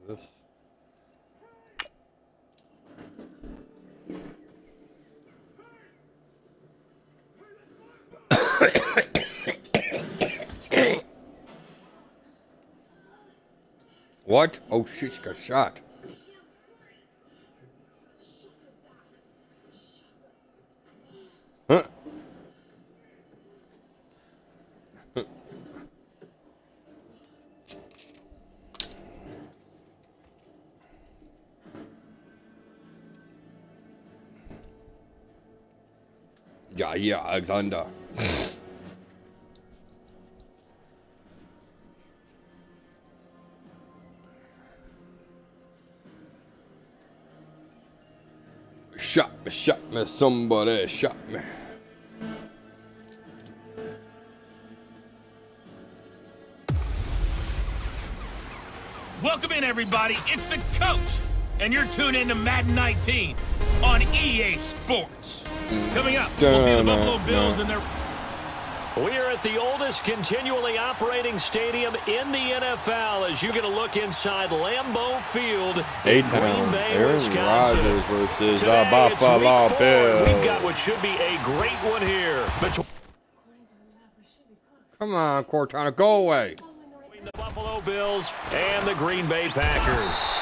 this. What? Oh shit, she got shot. Huh? Yeah, Alexander. Shot me, somebody shot me. Welcome in, everybody. It's the coach, and you're tuned in to Madden 19 on EA Sports. Coming up, we'll see the Buffalo Bills and their... We are at the oldest continually operating stadium in the NFL as you get a look inside Lambeau Field in Green Bay, Wisconsin. Rodgers versus Today, Buffalo Bills. We've got what should be a great one here. Come on, Cortana, go away. Between the Buffalo Bills and the Green Bay Packers.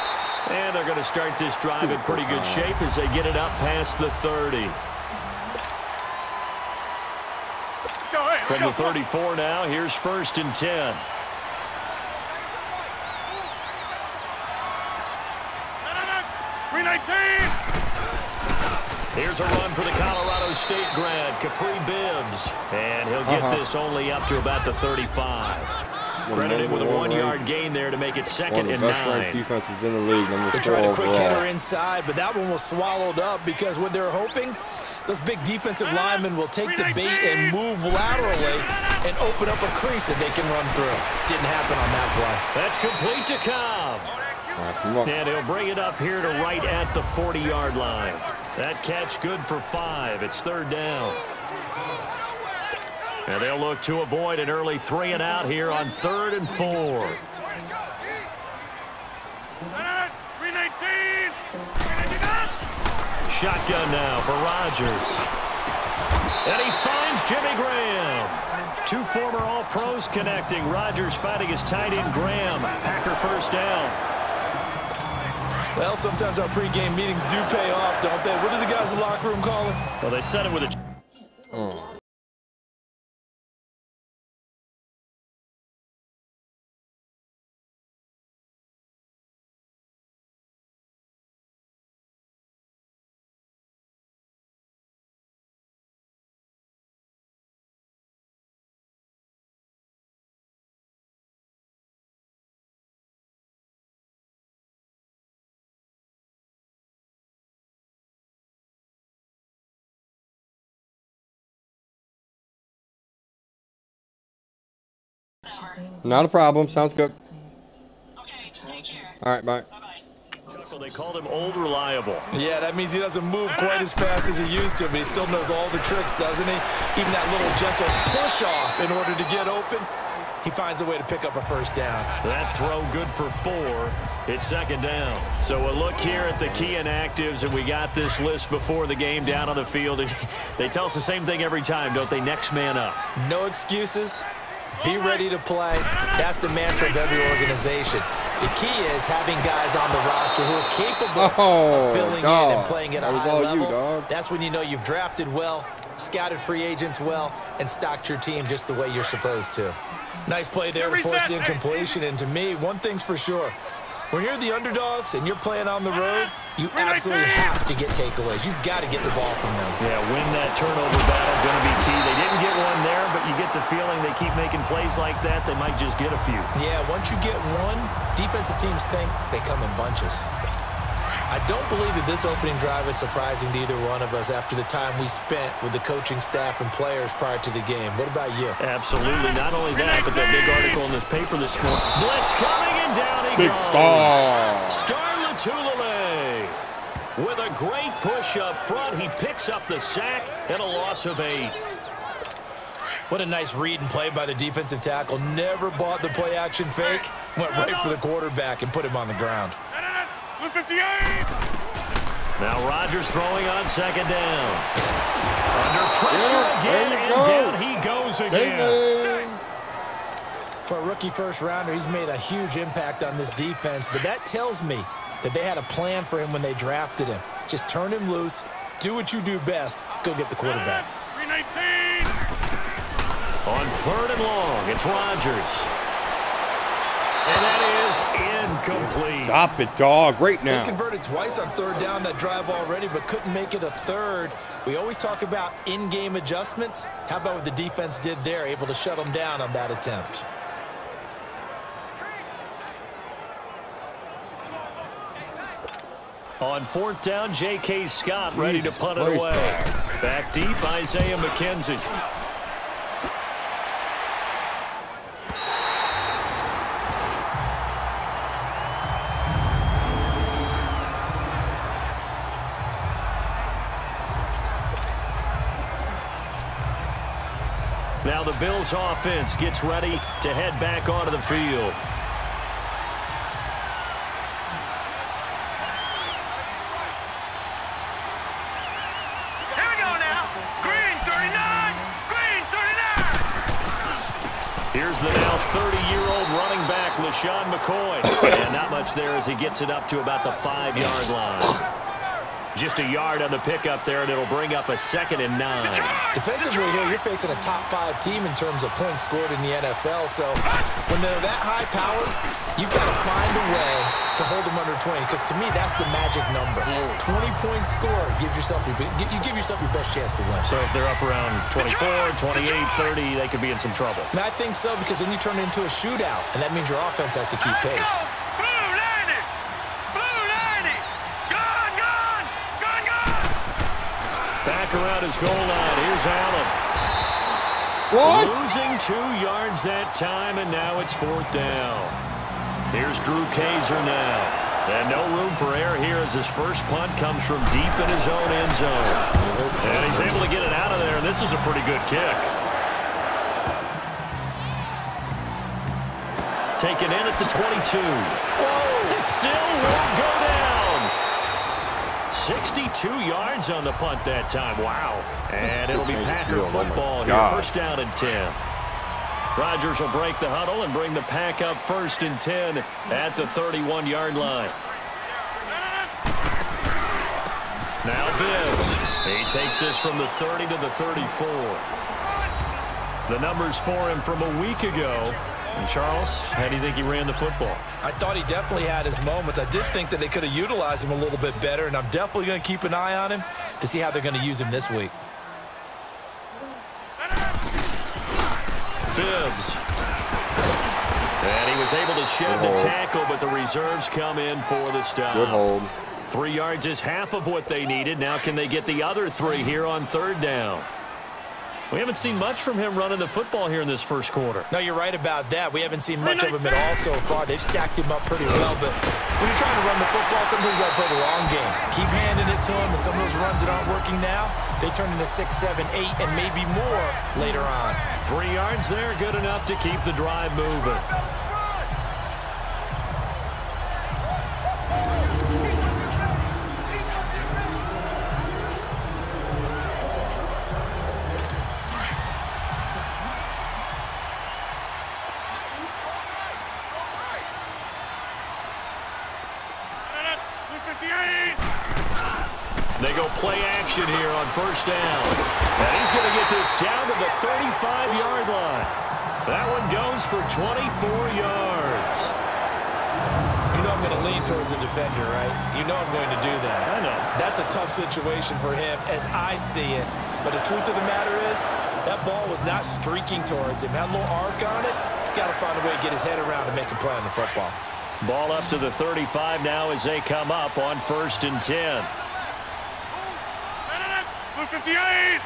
And they're going to start this drive in pretty good shape as they get it up past the 30. From the 34 now, here's 1st and 10. Here's a run for the Colorado State grad, Capri Bibbs. And he'll get this only up to about the 35. Credited with a 1-yard gain there to make it 2nd and 9. Best ranked defenses in the league. They tried a quick hitter inside, but that one was swallowed up because what they're hoping, those big defensive linemen will take the bait and move laterally and open up a crease that they can run through. Didn't happen on that play. That's complete to Cobb. And he'll bring it up here to right at the 40-yard line. That catch good for 5. It's 3rd down. And they'll look to avoid an early 3-and-out here on 3rd and 4. Shotgun now for Rodgers. And he finds Jimmy Graham. 2 former All-Pros connecting. Rodgers fighting his tight end Graham. Packer 1st down. Well, sometimes our pregame meetings do pay off, don't they? What do the guys in the locker room call it? Well, they said it with a... Not a problem. Sounds good. All right, bye. They called him old reliable. Yeah, that means he doesn't move quite as fast as he used to, but he still knows all the tricks, doesn't he? Even that little gentle push-off in order to get open, he finds a way to pick up a 1st down. That throw good for 4. It's 2nd down. So a look here at the key inactives, and we got this list before the game down on the field. They tell us the same thing every time, don't they? Next man up. No excuses. Be ready to play. That's the mantra of every organization. The key is having guys on the roster who are capable of filling in and playing at a high level. That's when you know you've drafted well, scouted free agents well, and stocked your team just the way you're supposed to. Nice play there to force the incompletion. And to me, one thing's for sure. When you're the underdogs and you're playing on the road, you absolutely have to get takeaways. You've got to get the ball from them. Yeah, win that turnover battle, going to be key. They didn't get one there, but you get the feeling they keep making plays like that, they might just get a few. Yeah, once you get one, defensive teams think they come in bunches. I don't believe that this opening drive is surprising to either one of us after the time we spent with the coaching staff and players prior to the game. What about you? Absolutely. Not only that, but that big article in this paper this morning. Blitz coming, and down he Big goes. Star Lotulelei with a great push up front. He picks up the sack and a loss of 8. What a nice read and play by the defensive tackle. Never bought the play action fake. Went right for the quarterback and put him on the ground. 58. Now Rodgers throwing on second down. Under pressure again, and down he goes again. For a rookie first-rounder, he's made a huge impact on this defense, but that tells me that they had a plan for him when they drafted him. Just turn him loose, do what you do best, go get the quarterback. 319. On third and long, it's Rodgers. And that is incomplete. Stop it, dog, right now. They converted twice on third down that drive already, but couldn't make it a third. We always talk about in-game adjustments. How about what the defense did there, able to shut them down on that attempt? On fourth down, J.K. Scott ready to punt it away. Back deep, Isaiah McKenzie. Now the Bills offense gets ready to head back onto the field. Here we go now. Green 39. Green 39. Here's the now 30-year-old running back, LaShawn McCoy. And not much there as he gets it up to about the 5-yard line. Just a yard on the pickup there, and it'll bring up a 2nd and 9. Defensively here, you're facing a top-5 team in terms of points scored in the NFL. So when they're that high-powered, you've got to find a way to hold them under 20. Because to me, that's the magic number. 20-point score gives yourself you give yourself your best chance to win. So if they're up around 24, 28, 30, they could be in some trouble. And I think so, because then you turn it into a shootout, and that means your offense has to keep pace. Back around his goal line. Here's Allen. What? Losing 2 yards that time, and now it's 4th down. Here's Drew Kaiser now. And no room for error here as his first punt comes from deep in his own end zone. And he's able to get it out of there, and this is a pretty good kick. Taken in at the 22. Whoa! It still won't go down. 62 yards on the punt that time. Wow. And it'll be Packer football here. First down and 10. Rodgers will break the huddle and bring the Pack up 1st and 10 at the 31-yard line. Now Bibbs. He takes this from the 30 to the 34. The numbers for him from a week ago. And Charles, how do you think he ran the football? I thought he definitely had his moments. I did think that they could have utilized him a little bit better, and I'm definitely going to keep an eye on him to see how they're going to use him this week. Bibbs. And he was able to shed the tackle, but the reserves come in for the stop. Good hold. 3 yards is half of what they needed. Now can they get the other 3 here on 3rd down? We haven't seen much from him running the football here in this first quarter. No, you're right about that. We haven't seen much of him at all so far. They've stacked him up pretty well, but when you're trying to run the football, sometimes you got to play the long game. Keep handing it to him, and some of those runs that aren't working now, they turn into 6, 7, 8, and maybe more later on. 3 yards there, good enough to keep the drive moving. They go play action here on 1st down. And he's going to get this down to the 35-yard line. That one goes for 24 yards. You know I'm going to lean towards the defender, right? You know I'm going to do that. I know. That's a tough situation for him as I see it. But the truth of the matter is, that ball was not streaking towards him. Had a little arc on it. He's got to find a way to get his head around and make a play on the football. Ball up to the 35 now as they come up on 1st and 10. 58.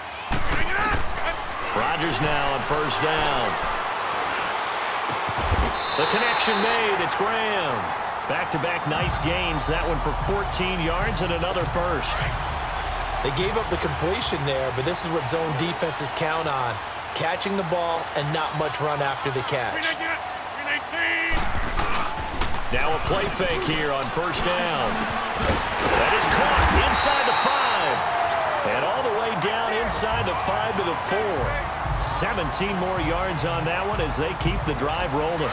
Rodgers now on 1st down. The connection made. It's Graham. Back-to-back nice gains. That one for 14 yards and another first. They gave up the completion there, but this is what zone defenses count on. catching the ball and not much run after the catch. Now a play fake here on first down. That is caught inside the 5. And all the way down inside the 5 to the 4. 17 more yards on that one as they keep the drive rolling.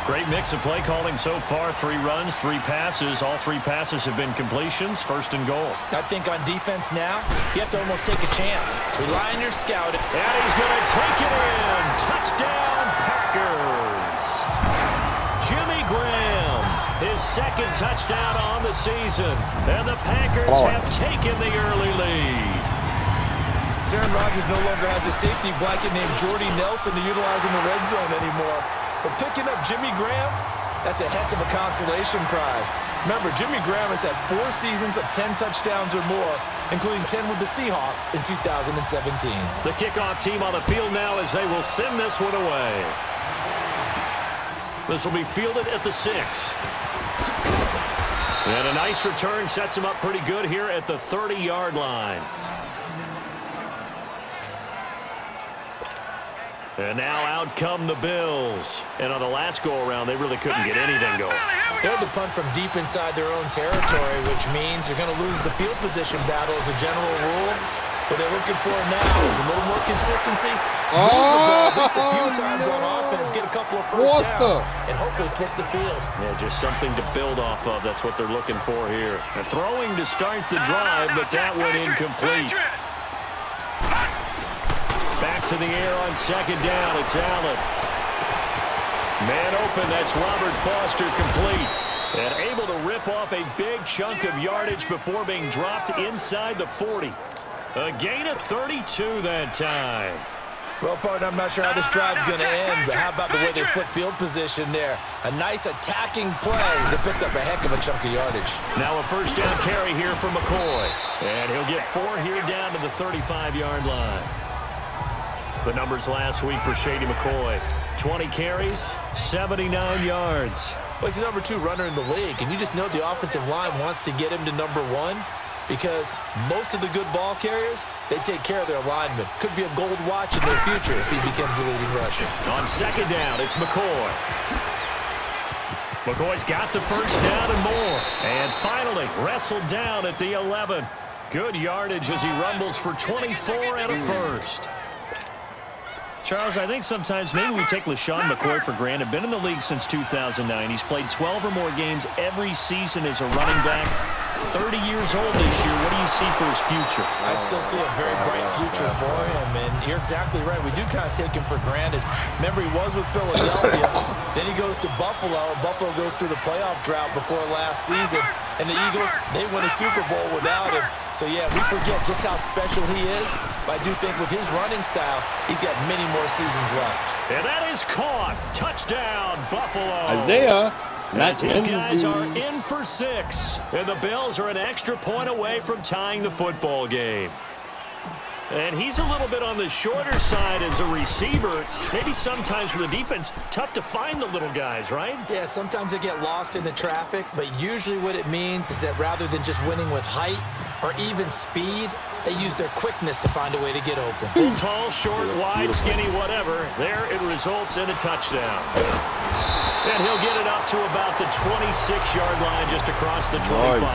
Great mix of play calling so far. 3 runs, 3 passes. All 3 passes have been completions. First and goal. I think on defense now, you have to almost take a chance. Rely on your scouting. And he's going to take it in. Touchdown, Packers. Jimmy Graham, his second touchdown on the season. And the Packers have taken the early lead. Aaron Rodgers no longer has a safety blanket named Jordy Nelson to utilize in the red zone anymore. But picking up Jimmy Graham, that's a heck of a consolation prize. Remember, Jimmy Graham has had 4 seasons of 10 touchdowns or more, including 10 with the Seahawks in 2017. The kickoff team on the field now as they will send this one away. This will be fielded at the 6. And a nice return sets him up pretty good here at the 30-yard line. And now out come the Bills. And on the last go-around, they really couldn't get anything going. They had to punt from deep inside their own territory, which means you're going to lose the field position battle as a general rule. What they're looking for now is a little more consistency. Move the ball at least a few times on offense, get a couple of first downs, and hopefully flip the field. Yeah, just something to build off of. That's what they're looking for here. And throwing to start the drive, but that went incomplete. Back to the air on second down. It's Allen. Man open. That's Robert Foster complete. And able to rip off a big chunk of yardage before being dropped inside the 40. A gain of 32 that time. Well, partner, I'm not sure how this drive's going to end, but how about the way they flip field position there? A nice attacking play that picked up a heck of a chunk of yardage. Now a first down carry here for McCoy. And he'll get 4 here down to the 35-yard line. The numbers last week for Shady McCoy. 20 carries, 79 yards. Well, he's the number 2 runner in the league, and you just know the offensive line wants to get him to number 1 because most of the good ball carriers, they take care of their linemen. Could be a gold watch in their future if he becomes the leading rusher. On second down, it's McCoy. McCoy's got the first down and more. And finally, wrestled down at the 11. Good yardage as he rumbles for 24 and a first. Charles, I think sometimes maybe we take LeSean McCoy for granted. Been in the league since 2009. He's played 12 or more games every season as a running back. 30 years old this year. What do you see for his future? I still see a very bright future for him, and you're exactly right. We do kind of take him for granted. Remember, he was with Philadelphia. Then he goes to Buffalo. Buffalo goes through the playoff drought before last season, and the Eagles, they win a Super Bowl without him. So, yeah, we forget just how special he is, but I do think with his running style, he's got many more seasons left. And that is caught. Touchdown, Buffalo. Isaiah. As his guys are in for 6. And the Bills are an extra point away from tying the football game. And he's a little bit on the shorter side as a receiver. Maybe sometimes for the defense, tough to find the little guys, right? Yeah, sometimes they get lost in the traffic, but usually what it means is that rather than just winning with height or even speed, they use their quickness to find a way to get open. Tall, short, wide, skinny, whatever. There it results in a touchdown. And he'll get it up to about the 26-yard line just across the 25.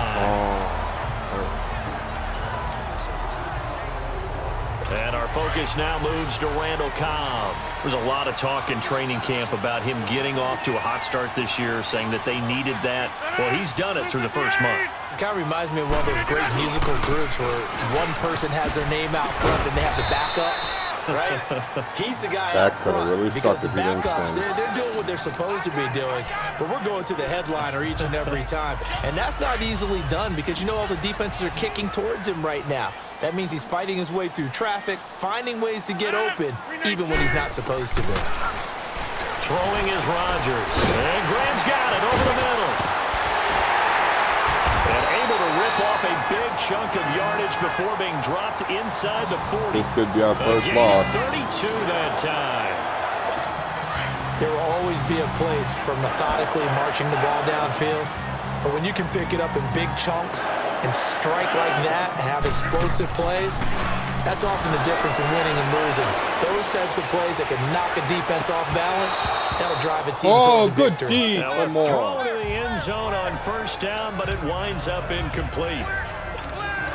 And our focus now moves to Randall Cobb. There's a lot of talk in training camp about him getting off to a hot start this year, saying that they needed that. Well, he's done it through the first month. It kind of reminds me of one of those great musical groups where one person has their name out front and they have the backups. Right? He's the guy that could have really sucked the backups, they're doing what they're supposed to be doing, but we're going to the headliner each and every time. And that's not easily done because you know all the defenses are kicking towards him right now. That means he's fighting his way through traffic, finding ways to get open, even when he's not supposed to be. Throwing is Rodgers. And Graham's got it over the middle. And able to rip off a big chunk of yardage before being dropped inside the 40. This could be our first loss. 32 that time. There will always be a place for methodically marching the ball downfield. But when you can pick it up in big chunks and strike like that and have explosive plays, that's often the difference in winning and losing. those types of plays that can knock a defense off balance, that'll drive a team towards victory. Good D. Come on. Throw to the end zone on first down, but it winds up incomplete.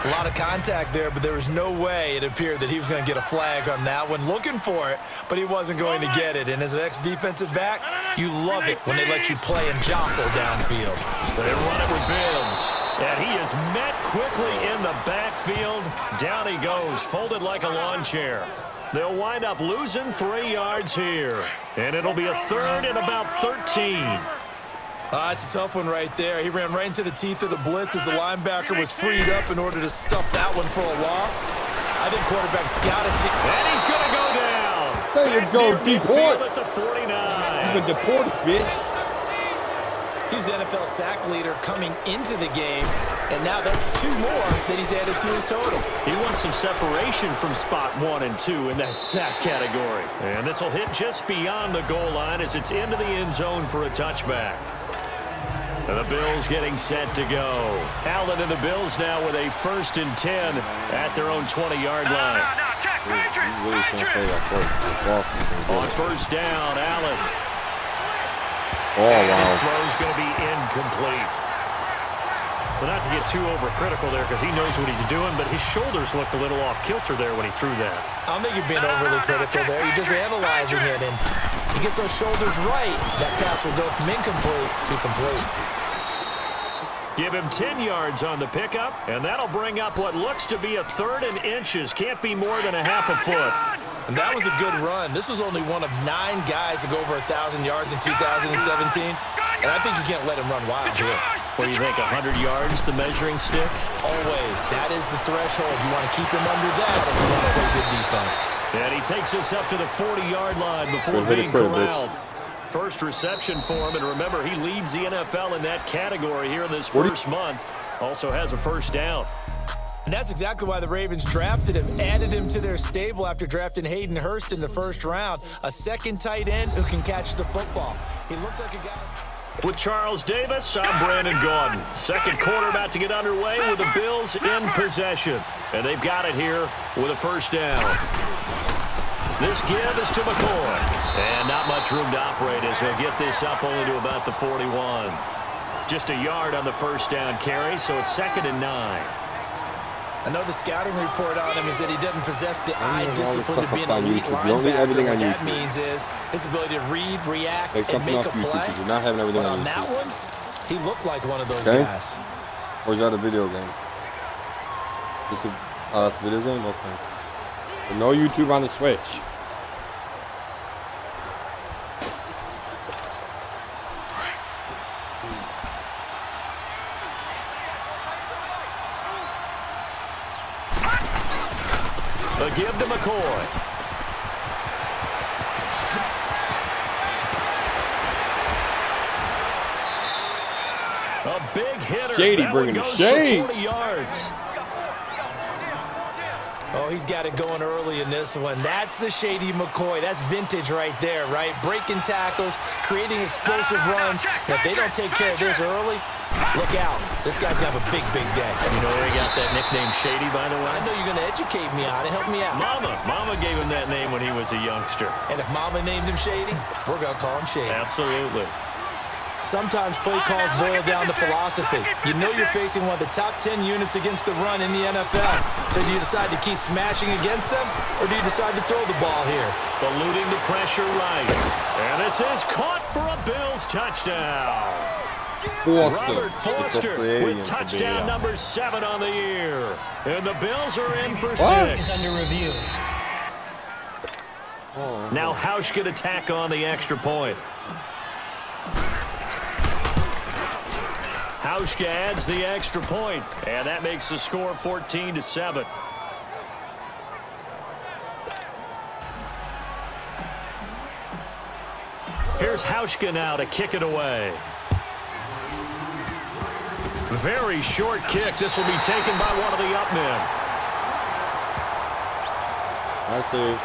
A lot of contact there, but there was no way it appeared that he was going to get a flag on that one. Looking for it, but he wasn't going to get it. And as an ex-defensive back, you love it when they let you play and jostle downfield. They run it with Bibbs. And he is met quickly in the backfield. Down he goes, folded like a lawn chair. They'll wind up losing 3 yards here. And it'll be a third and about 13. It's a tough one right there. He ran right into the teeth of the blitz as the linebacker was freed up in order to stuff that one for a loss. I think quarterback's got to see. And he's going to go down. There you go, deport. At the 49. You been deported, bitch. He's the NFL sack leader coming into the game, and now that's 2 more that he's added to his total. He wants some separation from spot 1 and 2 in that sack category. And this will hit just beyond the goal line as it's into the end zone for a touchback. And the Bills getting set to go. Allen and the Bills now with a 1st and 10 at their own 20-yard line. Really can't play that first. On first down, Allen. Oh, wow. His throw's going to be incomplete. Well, not to get too overcritical there because he knows what he's doing, but his shoulders looked a little off kilter there when he threw that. I don't think you're being overly critical there. You're just analyzing it, and he gets those shoulders right. That pass will go from incomplete to complete. Give him 10 yards on the pickup, and that'll bring up what looks to be a 3rd and inches. Can't be more than a half a foot. And that was a good run. This was only one of 9 guys to go over 1,000 yards in 2017. And I think you can't let him run wild here. What do you think, 100 yards, the measuring stick? Always. That is the threshold. You want to keep him under that if you want to play good defense. And he takes us up to the 40-yard line before being corralled. First reception for him, and remember, he leads the NFL in that category here in this first month. Also has a first down. And that's exactly why the Ravens drafted him, added him to their stable after drafting Hayden Hurst in the 1st round. A second tight end who can catch the football. He looks like a guy. With Charles Davis, I'm Brandon Gaudin. Second quarter about to get underway with the Bills in possession. And they've got it here with a first down. This give is to McCoy. And not much room to operate as he'll get this up only to about the 41. Just a yard on the first down carry, so it's 2nd and 9. I know the scouting report on him is that he doesn't possess the eye discipline to be an elite linebacker. What that means is his ability to read, react, and make a play. You're not having everything on that one, he looked like one of those guys. Or is that a video game? That's a video game? Okay. But no YouTube on the Switch. A give to McCoy. A big hitter. Shady bringing the shade. 40 yards. Oh, he's got it going early in this one. That's the Shady McCoy. That's vintage right there, right? Breaking tackles, creating explosive runs. Now, if they don't take care of this early, look out. This guy's going to have a big, big day. You know where he got that nickname Shady, by the way? I know you're going to educate me on it. Help me out. Mama gave him that name when he was a youngster. And if Mama named him Shady, we're going to call him Shady. Absolutely. Sometimes play calls boil down to philosophy. You know you're facing one of the top 10 units against the run in the NFL. So do you decide to keep smashing against them, or do you decide to throw the ball here? Eluding the pressure right. And this is caught for a Bills touchdown. Robert Foster with touchdown number 7 on the year. And the Bills are in for 6. Is under review. Now Hausch can attack on the extra point. Hauschka adds the extra point, and that makes the score 14-7. Here's Hauschka now to kick it away. Very short kick. This will be taken by one of the up men. I see.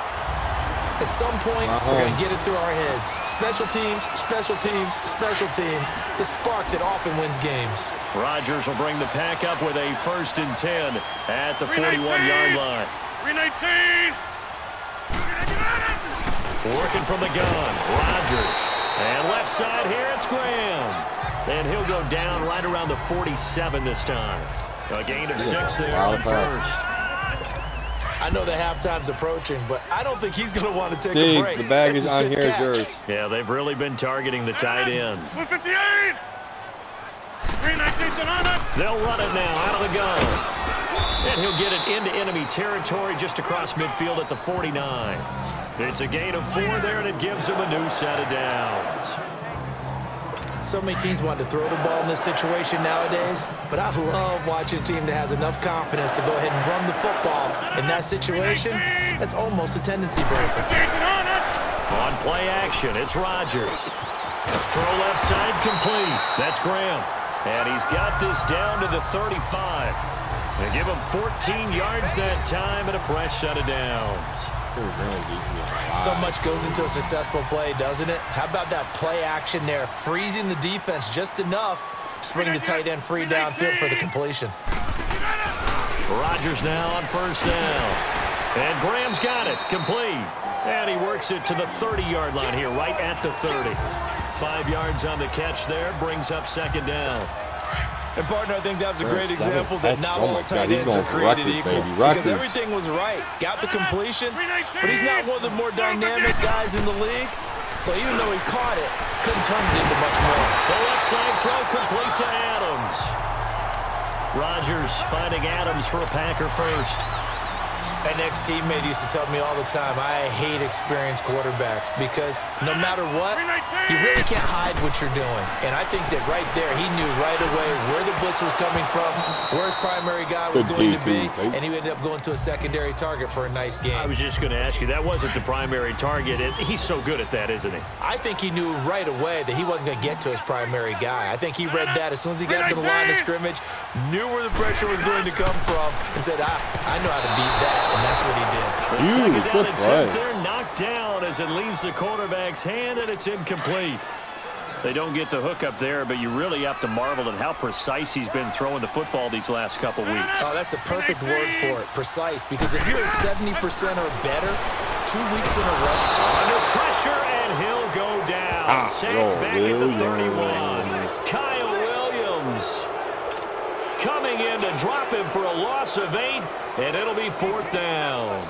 At some point, we're going to get it through our heads. Special teams, special teams, special teams. The spark that often wins games. Rodgers will bring the pack up with a 1st and 10 at the 41-yard line. 319! Working from the gun, Rodgers. And left side here, it's Graham. And he'll go down right around the 47 this time. A gain of 6 there on first. I know the halftime's approaching, but I don't think he's going to want to take Steve, a break. The bag That's is on here is yours. Yeah, they've really been targeting the tight end. 58! 319's on it! They'll run it now out of the gun. And he'll get it into enemy territory just across midfield at the 49. It's a gain of 4 there, and it gives him a new set of downs. So many teams want to throw the ball in this situation nowadays, but I love watching a team that has enough confidence to go ahead and run the football. In that situation, that's almost a tendency breaker. On play action, it's Rodgers. Throw left side complete. That's Graham. And he's got this down to the 35. They give him 14 yards that time and a fresh set of downs. So much goes into a successful play, doesn't it? How about that play action there, freezing the defense just enough to bring the tight end free downfield for the completion. Rodgers now on first down. And Graham's got it, complete. And he works it to the 30-yard line here, right at the 30. 5 yards on the catch there, brings up second down. And, partner, I think that was a great example that not all tight ends are created equal. Because everything was right. Got the completion, but he's not one of the more dynamic guys in the league. So even though he caught it, couldn't turn it into much more. The left side throw complete to Adams. Rodgers finding Adams for a Packer first. An ex-teammate used to tell me all the time, I hate experienced quarterbacks because no matter what, you really can't hide what you're doing. And I think that right there, he knew right away where the blitz was coming from, where his primary guy was going to be, and he ended up going to a secondary target for a nice game. I was just going to ask you, that wasn't the primary target. He's so good at that, isn't he? I think he knew right away that he wasn't going to get to his primary guy. I think he read that as soon as he got to the line of scrimmage, knew where the pressure was going to come from, and said, I know how to beat that. And that's what he did. The second down attempt there knocked down as it leaves the quarterback's hand, and it's incomplete. They don't get the hook up there, but you really have to marvel at how precise he's been throwing the football these last couple weeks. Oh, that's the perfect word for it, precise, because if you're at 70% or better 2 weeks in a row. Under pressure, and he'll go down. Sacked back at the 31. Kyle Williams coming in to drop him for a loss of 8, and it'll be 4th down.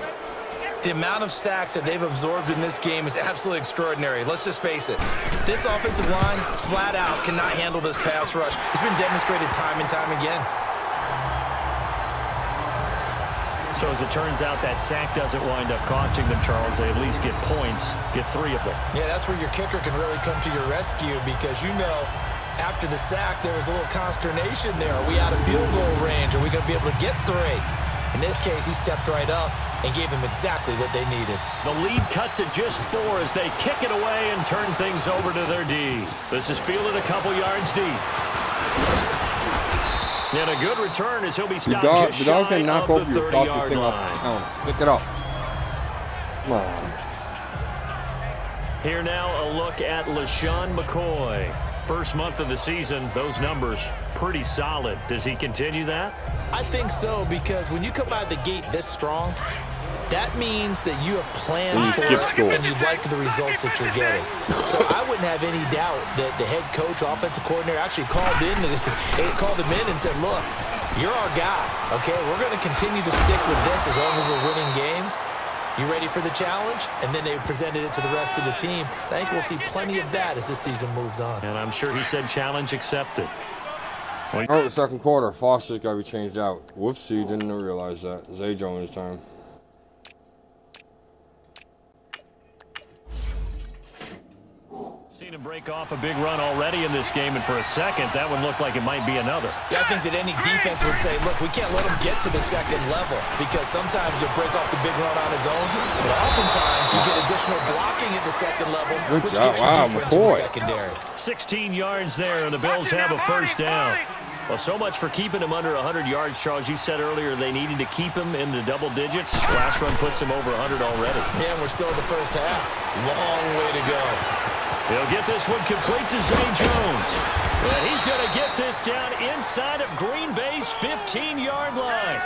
The amount of sacks that they've absorbed in this game is absolutely extraordinary. Let's just face it. This offensive line, flat out, cannot handle this pass rush. It's been demonstrated time and time again. So as it turns out, that sack doesn't wind up costing them, Charles. They at least get points, get 3 of them. Yeah, that's where your kicker can really come to your rescue because you know after the sack, there was a little consternation there. Are we out of field goal range? Are we going to be able to get 3? In this case, he stepped right up and gave them exactly what they needed. The lead cut to just 4 as they kick it away and turn things over to their D. This is fielded a couple yards deep. And a good return as he'll be stopped just shy of the 30-yard line. Pick it up. Come on. Here now a look at LeSean McCoy. First month of the season, those numbers pretty solid. Does he continue that? I think so, because when you come out of the gate this strong, that means that you have planned for it and you like the results that you're getting. So I wouldn't have any doubt that the head coach, offensive coordinator actually called him in and said, look, you're our guy, okay? We're going to continue to stick with this as long as we're winning games. You ready for the challenge? And then they presented it to the rest of the team. I think we'll see plenty of that as this season moves on. And I'm sure he said challenge accepted. Oh, the second quarter. Foster's got to be changed out. Whoopsie, didn't realize that. Zay Jones time. Seen him break off a big run already in this game, and for a second, that one looked like it might be another. Yeah, I think that any defense would say, look, we can't let him get to the second level because sometimes you'll break off the big run on his own, but oftentimes you get additional blocking at the second level, which gets you deeper into the secondary. 16 yards there, and the Bills have a first down. Well, so much for keeping him under 100 yards, Charles. You said earlier they needed to keep him in the double digits. Last run puts him over 100 already. Yeah, and we're still in the first half. Long way to go. He'll get this one complete to Zay Jones. And he's going to get this down inside of Green Bay's 15-yard line.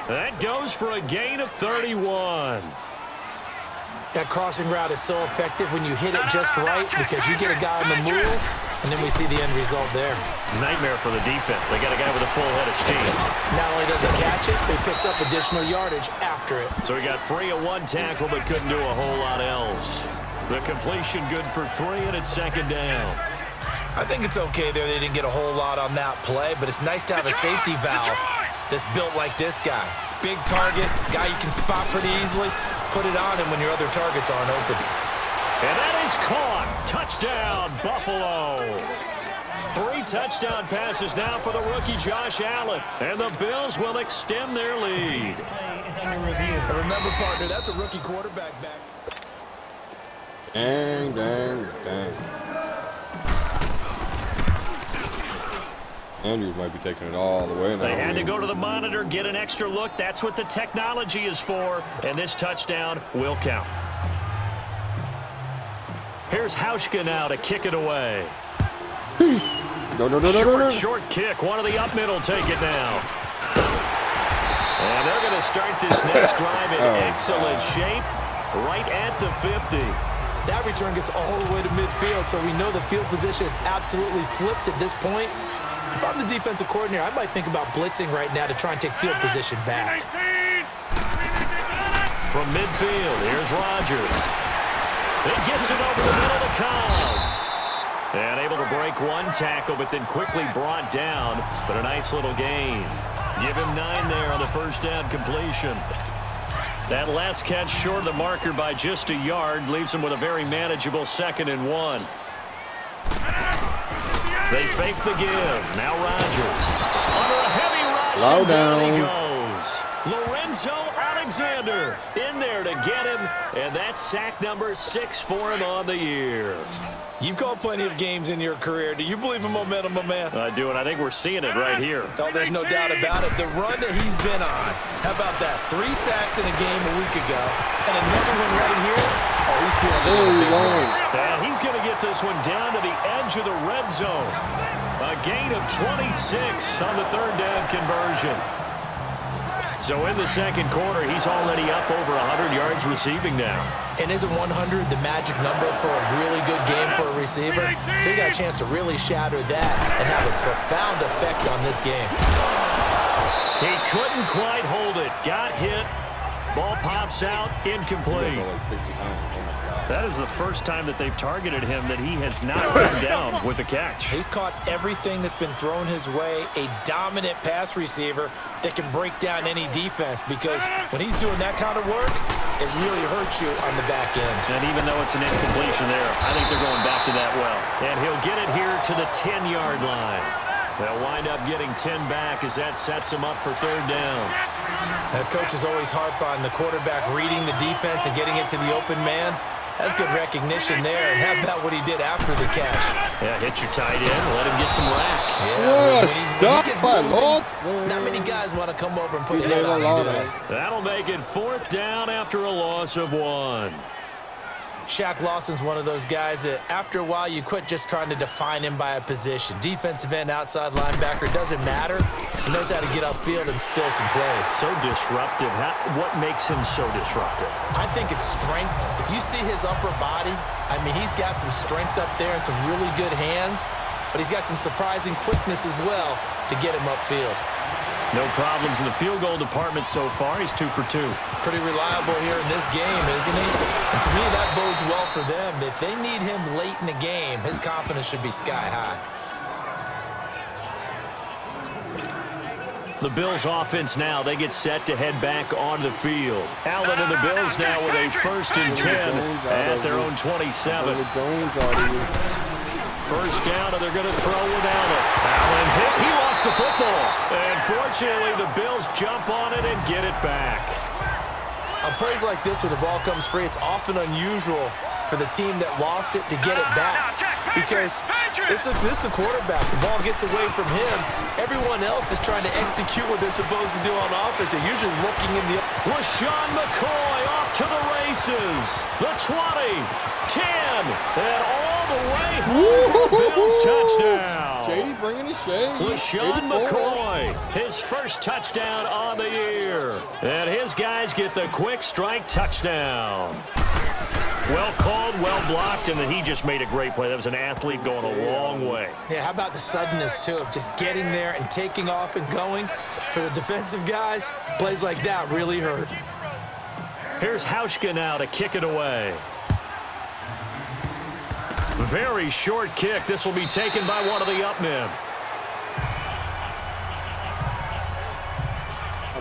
That goes for a gain of 31. That crossing route is so effective when you hit it just right because you get a guy on the move, and then we see the end result there. Nightmare for the defense. They got a guy with a full head of steam. Not only does he catch it, but he picks up additional yardage after it. So he got free of one tackle but couldn't do a whole lot else. The completion good for 3, and it's second down. I think it's okay there. They didn't get a whole lot on that play, but it's nice to have a safety valve that's built like this guy. Big target, guy you can spot pretty easily. Put it on him when your other targets aren't open. And that is caught. Touchdown, Buffalo. 3 touchdown passes now for the rookie Josh Allen. And the Bills will extend their lead. And remember, partner, that's a rookie quarterback back. Dang, dang, dang. Andrews might be taking it all the way now. They had to go to the monitor, get an extra look. That's what the technology is for. And this touchdown will count. Here's Hauschka now to kick it away. Short kick. One of the up middle take it now. And they're going to start this next drive in excellent shape right at the 50. That return gets all the way to midfield, so we know the field position is absolutely flipped at this point. If I'm the defensive coordinator, I might think about blitzing right now to try and take field position back. From midfield, here's Rodgers. He gets it over the middle of the column. And able to break one tackle, but then quickly brought down. But a nice little gain. Give him 9 there on the first down completion. That last catch short of the marker by just a yard leaves him with a very manageable 2nd and 1. They fake the give. Now Rodgers. Under a heavy rush. Low and down he down. goes. Lorenzo Alexander in there to get him. And that's sack number 6 for him on the year. You've called plenty of games in your career. Do you believe in momentum, my man? I do, and I think we're seeing it right here. Oh, there's no doubt about it. The run that he's been on. How about that? 3 sacks in a game a week ago. And another one right here. Oh, he's feeling a big one. And he's going to get this one down to the edge of the red zone. A gain of 26 on the 3rd down conversion. So in the second quarter, he's already up over 100 yards receiving now. And isn't 100 the magic number for a really good game for a receiver? So he got a chance to really shatter that and have a profound effect on this game. He couldn't quite hold it. Got hit. Ball pops out. Incomplete. That is the first time that they've targeted him that he has not come down with a catch. He's caught everything that's been thrown his way. A dominant pass receiver that can break down any defense, because when he's doing that kind of work, it really hurts you on the back end. And even though it's an incompletion there, I think they're going back to that well. And he'll get it here to the 10-yard line. They'll wind up getting 10 back as that sets him up for 3rd down. Coaches always harp on the quarterback reading the defense and getting it to the open man. That's good recognition there. And how about what he did after the catch? Yeah, hit your tight end, let him get some rack. Yeah, not many guys want to come over and put a head on him. That'll make it 4th down after a loss of 1. Shaq Lawson's one of those guys that after a while you quit just trying to define him by a position. Defensive end, outside linebacker, doesn't matter. He knows how to get upfield and spill some plays. So disruptive. What makes him so disruptive? I think it's strength. If you see his upper body, I mean, he's got some strength up there and some really good hands, but he's got some surprising quickness as well to get him upfield. No problems in the field goal department so far. He's 2 for 2. Pretty reliable here in this game, isn't he? And to me, that bodes well for them. If they need him late in the game, his confidence should be sky high. The Bills offense now, they get set to head back on the field. Allen and the Bills now with a 1st and 10 at their own 27. First down, and they're going to throw without it. Allen hit. He lost the football. And fortunately, the Bills jump on it and get it back. On plays like this where the ball comes free, it's often unusual for the team that lost it to get it back. Because this is the quarterback. The ball gets away from him. Everyone else is trying to execute what they're supposed to do on offense. They're usually looking in the... LaShawn McCoy off to the races. The 20, 10, and all the way home for Bills touchdown. Shady bringing the shade. LeSean McCoy, his first touchdown on the year. And his guys get the quick strike touchdown. Well called, well blocked, and then he just made a great play. That was an athlete going a long way. Yeah, how about the suddenness, too, of just getting there and taking off and going? For the defensive guys, plays like that really hurt. Here's Hauschka now to kick it away. Very short kick. This will be taken by one of the up men.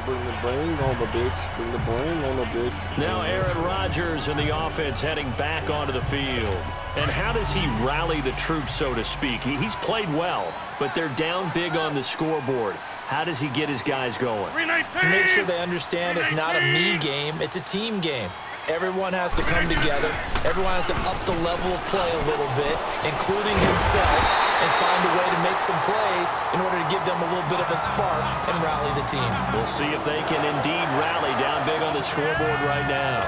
Bring the brain on the bitch. Bring the brain on the bitch. Now Aaron Rodgers and the offense heading back onto the field. And how does he rally the troops, so to speak? He's played well, but they're down big on the scoreboard. How does he get his guys going? To make sure they understand it's not a me game, it's a team game. Everyone has to come together. Everyone has to up the level of play a little bit, including himself, and find a way to make some plays in order to give them a little bit of a spark and rally the team. We'll see if they can indeed rally down big on the scoreboard right now.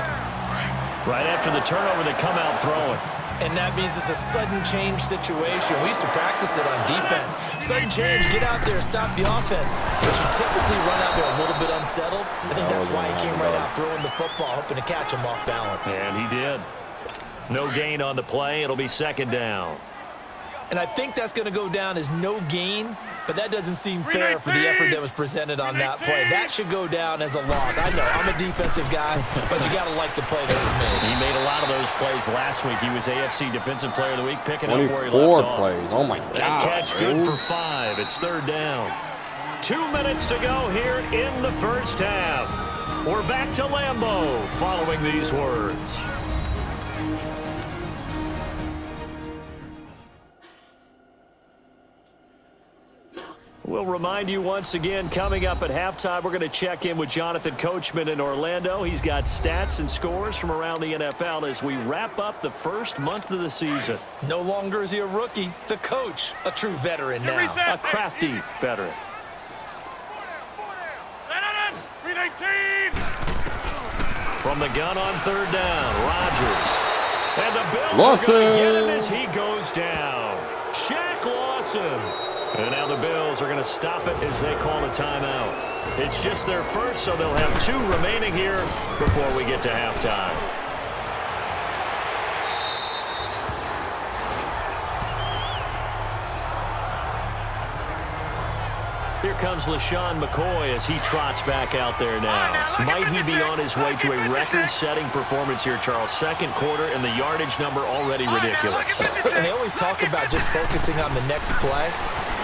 Right after the turnover, they come out throwing. And that means it's a sudden change situation. We used to practice it on defense. Sudden change, get out there, stop the offense. But you typically run out there a little bit unsettled. I think that's why he came right out throwing the football, hoping to catch him off balance. And he did. No gain on the play. It'll be second down. And I think that's going to go down as no gain, but that doesn't seem fair for the effort that was presented on that play. That should go down as a loss. I know, I'm a defensive guy, but you got to like the play that was made. He made a lot of those plays last week. He was AFC Defensive Player of the Week, picking up where he left off. 24 plays. Oh, my God. That catch good for 5. It's third down. 2 minutes to go here in the first half. We're back to Lambeau following these words. We'll remind you once again, coming up at halftime, we're going to check in with Jonathan Coachman in Orlando. He's got stats and scores from around the NFL as we wrap up the first month of the season. No longer is he a rookie. The coach, a true veteran now. A crafty veteran. From the gun on third down, Rodgers. And the Bills are going to get him as he goes down. Shaq Lawson. And now the Bills are going to stop it as they call a timeout. It's just their first, so they'll have 2 remaining here before we get to halftime. Here comes LeSean McCoy as he trots back out there now. Might he be on his way to a record-setting performance here, Charles? Second quarter, and the yardage number already ridiculous. And they always talk about just focusing on the next play.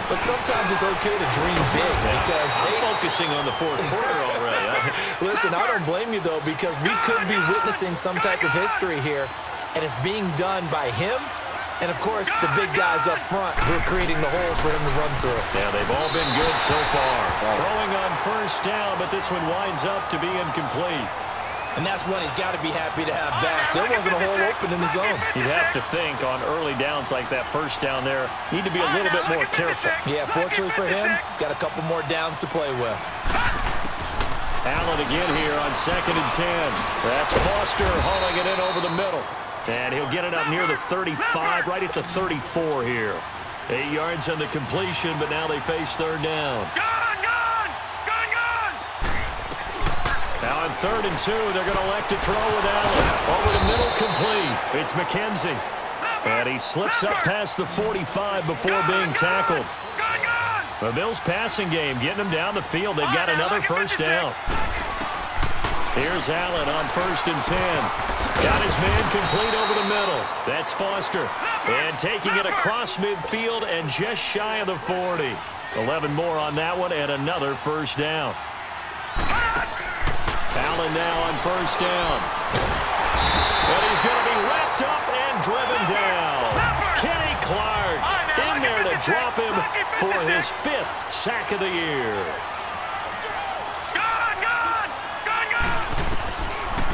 But sometimes it's okay to dream big because they're focusing on the fourth quarter already. Listen, I don't blame you, though, because we could be witnessing some type of history here, and it's being done by him and, of course, the big guys up front who are creating the holes for him to run through. Yeah, they've all been good so far. Throwing on first down, but this one winds up to be incomplete. And that's one he's got to be happy to have back. There wasn't a hole open in the zone. You'd have to think on early downs like that first down there, need to be a little bit more careful. Yeah, fortunately for him, got a couple more downs to play with. Allen again here on 2nd and 10. That's Foster hauling it in over the middle. And he'll get it up near the 35, right at the 34 here. 8 yards on the completion, but now they face third down. Now on 3rd and 2, they're going to elect to throw with Allen. Over the middle, complete. It's McKenzie. And he slips up past the 45 before being tackled. The Bills passing game, getting them down the field. They've got another first down. Here's Allen on 1st and 10. Got his man complete over the middle. That's Foster. And taking it across midfield and just shy of the 40. 11 more on that one and another first down. Allen now on first down. And he's going to be wrapped up and driven down. Kenny Clark in there to drop him for his 5th sack of the year.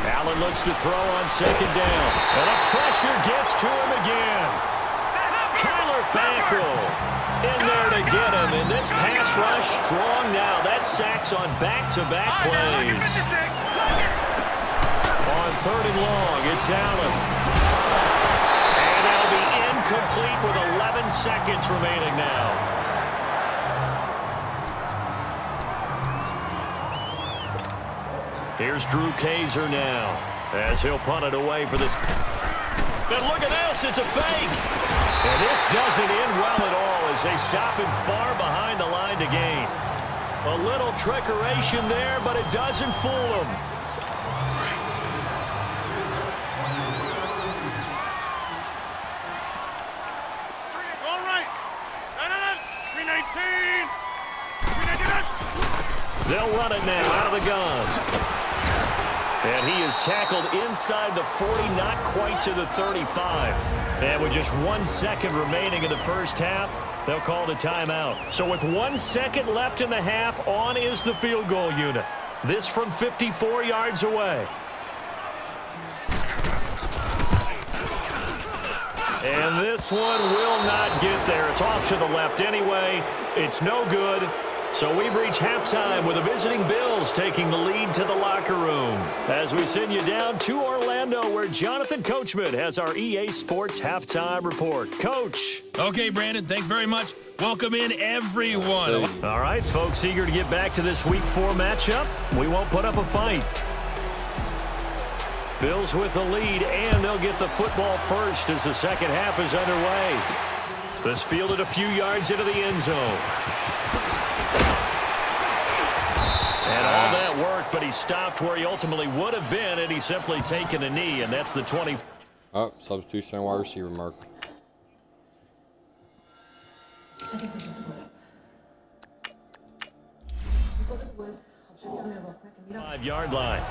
Allen looks to throw on 2nd down. And the pressure gets to him again. Kyler Fackrell in there to get him. And this pass rush strong now. That sack's on back-to-back plays. On 3rd and long, it's Allen. And that'll be complete with 11 seconds remaining now. Here's Drew Kaiser now as he'll punt it away for this. And look at this, it's a fake. And this doesn't end well at all as they stop him far behind the line to gain. A little trickeration there, but it doesn't fool him. All right. 319. They'll run it now out of the gun. And he is tackled inside the 40, not quite to the 35. And with just 1 second remaining in the first half, they'll call the timeout. So with 1 second left in the half, on is the field goal unit. This from 54 yards away. And this one will not get there. It's off to the left anyway. It's no good. So we've reached halftime with the visiting Bills taking the lead to the locker room. As we send you down to Orlando where Jonathan Coachman has our EA Sports Halftime Report. Coach. Okay, Brandon, thanks very much. Welcome in, everyone. All right, folks, eager to get back to this Week 4 matchup. We won't put up a fight. Bills with the lead, and they'll get the football first as the second half is underway. This fielded a few yards into the end zone. And all that worked, but he stopped where he ultimately would have been, and he's simply taken a knee, and that's the 20. Oh, substitution wide receiver, Mark. I think we should split up. Go to the woods. I'll check down there real quick and meet up. 5-yard line.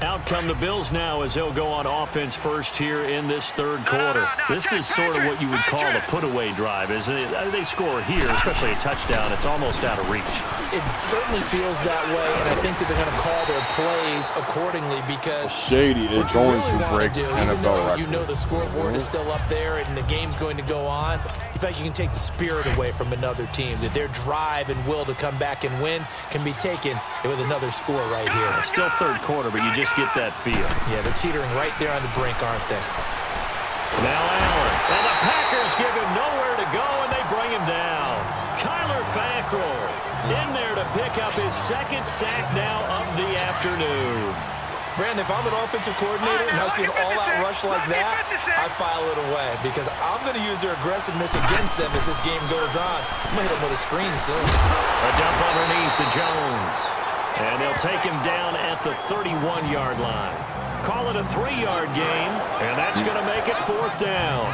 Out come the Bills now as they'll go on offense first here in this third quarter. This is sort of what you would call a put-away drive, isn't it? They score here, especially a touchdown. It's almost out of reach. It certainly feels that way, and I think that they're going to call their plays accordingly because Shady is going to break NFL record. You know the scoreboard is still up there and the game's going to go on. In fact, you can take the spirit away from another team, that their drive and will to come back and win can be taken with another score right here. Still third quarter, but you just get that feel. Yeah, they're teetering right there on the brink, aren't they? Now Allen. And the Packers give him nowhere to go, and they bring him down. Kyler Fackrell in there to pick up his second sack now of the afternoon. Brandon, if I'm an offensive coordinator and I see an all-out rush like that, I file it away because I'm going to use their aggressiveness against them as this game goes on. I'm going to hit them with a screen soon. A dump underneath to Jones. And they'll take him down at the 31-yard line. Call it a 3-yard gain, and that's going to make it fourth down.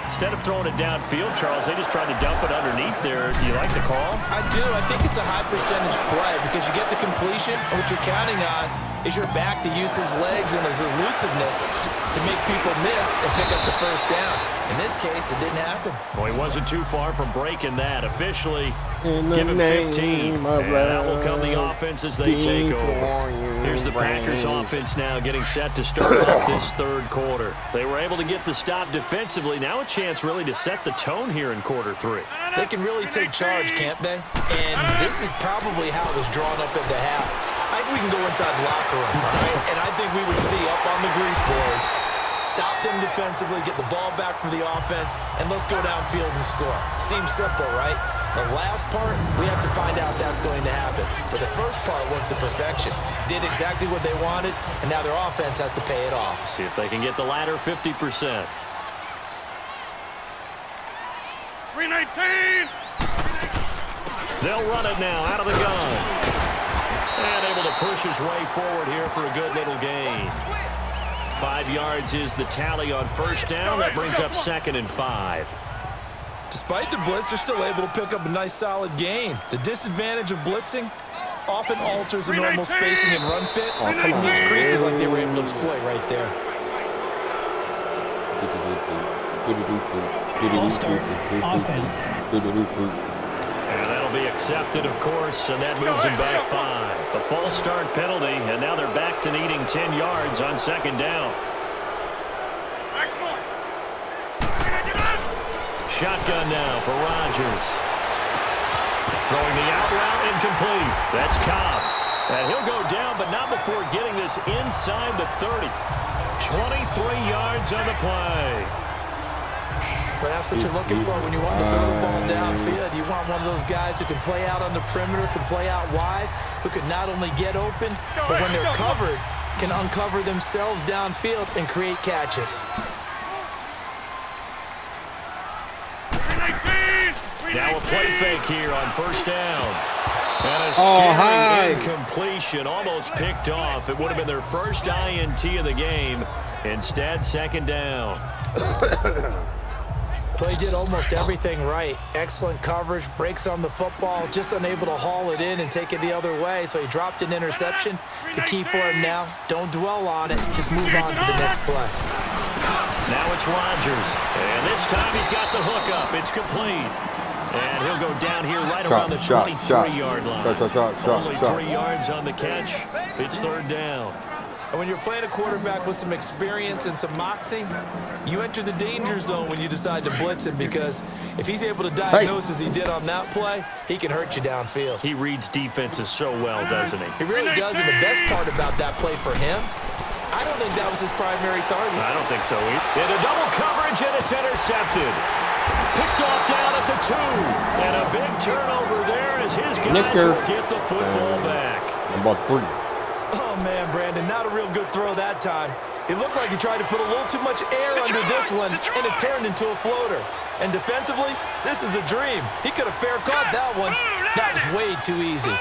Instead of throwing it downfield, Charles, they just tried to dump it underneath there. Do you like the call? I do. I think it's a high-percentage play because you get the completion, and what you're counting on is your back to use his legs and his elusiveness to make people miss and pick up the first down. In this case, it didn't happen. Well, he wasn't too far from breaking that. Officially, give him 15. And that will come the offense as they take over. Here's the Packers offense now getting set to start off this third quarter. They were able to get the stop defensively. Now a chance really to set the tone here in quarter 3. They can really take charge, can't they? And this is probably how it was drawn up at the half. I think we can go inside the locker room, all right? And I think we would see up on the grease boards, stop them defensively, get the ball back for the offense, and let's go downfield and score. Seems simple, right? The last part, we have to find out if that's going to happen. But the first part worked to perfection. Did exactly what they wanted, and now their offense has to pay it off. See if they can get the latter 50%. 319. They'll run it now out of the gun. And able to push his way forward here for a good little gain. 5 yards is the tally on first down. That brings up 2nd and 5. Despite the blitz, they're still able to pick up a nice solid gain. The disadvantage of blitzing often alters the normal spacing and run fits. These creases like they were able to exploit right there. Ball start, offense. And that'll be accepted, of course, and that moves him back 5. A false start penalty, and now they're back to needing 10 yards on second down. Shotgun now for Rodgers. Throwing the out route incomplete. That's Cobb. And he'll go down, but not before getting this inside the 30. 23 yards on the play. But that's what you're looking for when you want to throw the ball downfield. You want one of those guys who can play out on the perimeter, can play out wide, who can not only get open, but when they're covered, can uncover themselves downfield and create catches. Now a play fake here on first down. And a scary incompletion, almost picked off. It would have been their first INT of the game. Instead, second down. Well, he did almost everything right. Excellent coverage, breaks on the football, just unable to haul it in and take it the other way. So he dropped an interception. The key for him now, don't dwell on it. Just move on to the next play. Now it's Rodgers. And this time he's got the hook up. It's complete. And he'll go down here right around the 23-yard line. Only 3 yards on the catch. It's third down. And when you're playing a quarterback with some experience and some moxie, you enter the danger zone when you decide to blitz him, because if he's able to diagnose as he did on that play, he can hurt you downfield. He reads defenses so well, doesn't he? He really does, and the best part about that play for him, I don't think that was his primary target. I don't think so either. Into double coverage, and it's intercepted. Picked off down at the 2. And a big turnover there as his guys will get the football back. About 3. Oh, man, Brandon, not a real good throw that time. It looked like he tried to put a little too much air under this one, and it turned into a floater. And defensively, this is a dream. He could have fair caught that one. That was way too easy.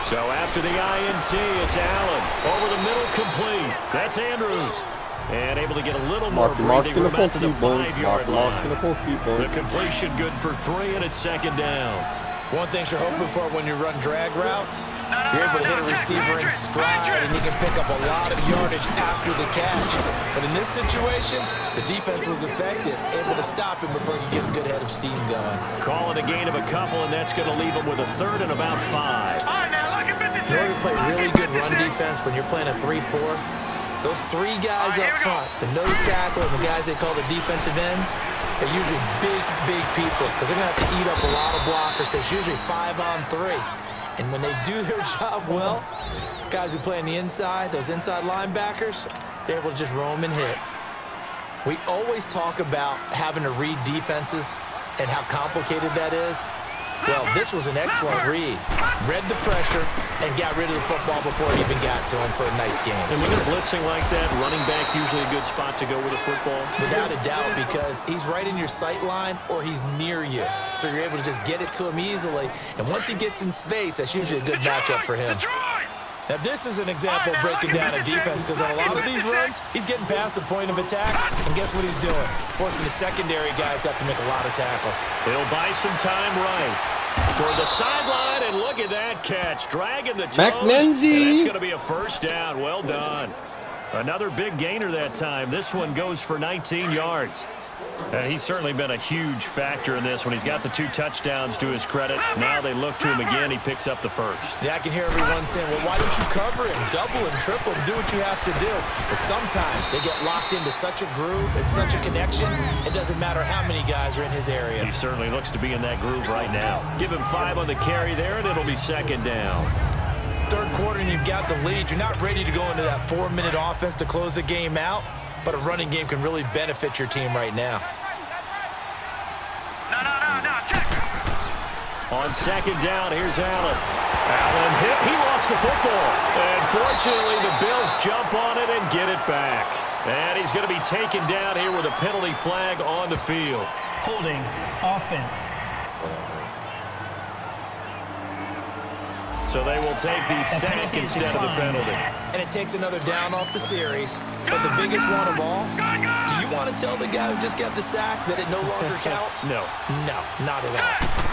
So after the INT, it's Allen. Over the middle, complete. That's Andrews. And able to get a little more breathing room out to the 5-yard line. The completion good for 3, and it's second down. One thing you're hoping for when you run drag routes, you're able to hit a receiver in stride, and you can pick up a lot of yardage after the catch. But in this situation, the defense was effective, able to stop him before he could get a good head of steam going. Calling a gain of a couple, and that's going to leave him with a third and about 5. In order to play really good run defense when you're playing a 3-4, those 3 guys up front, the nose tackle and the guys they call the defensive ends, are usually big people, because they're going to have to eat up a lot of blockers, because it's usually 5-on-3. And when they do their job well, guys who play on the inside, those inside linebackers, they're able to just roam and hit. We always talk about having to read defenses and how complicated that is. Well, this was an excellent read. Read the pressure and got rid of the football before it even got to him for a nice game. And when you're blitzing like that, running back usually a good spot to go with a football? Without a doubt, because he's right in your sight line or he's near you. So you're able to just get it to him easily. And once he gets in space, that's usually a good matchup for him. Now, this is an example of breaking down a defense, because on a lot of these runs, he's getting past the point of attack, and guess what he's doing? Forcing the secondary guys to have to make a lot of tackles. He'll buy some time right. Toward the sideline, and look at that catch. Dragging the toes. McNenzie. That's going to be a first down. Well done. Another big gainer that time. This one goes for 19 yards. And he's certainly been a huge factor in this when he's got the 2 touchdowns to his credit. Now they look to him again. He picks up the first. Yeah, I can hear everyone saying, well, why don't you cover him, double him, triple him, do what you have to do. But sometimes they get locked into such a groove and such a connection, it doesn't matter how many guys are in his area. He certainly looks to be in that groove right now. Give him 5 on the carry there, and it'll be second down. Third quarter, and you've got the lead. You're not ready to go into that 4-minute offense to close the game out, but a running game can really benefit your team right now. On second down, here's Allen. Allen hit. He lost the football. And fortunately, the Bills jump on it and get it back. And he's going to be taken down here with a penalty flag on the field. Holding offense. So they will take the sack instead of the penalty. And it takes another down off the series. But the biggest one of all, do you want to tell the guy who just got the sack that it no longer counts? No. No, not at all.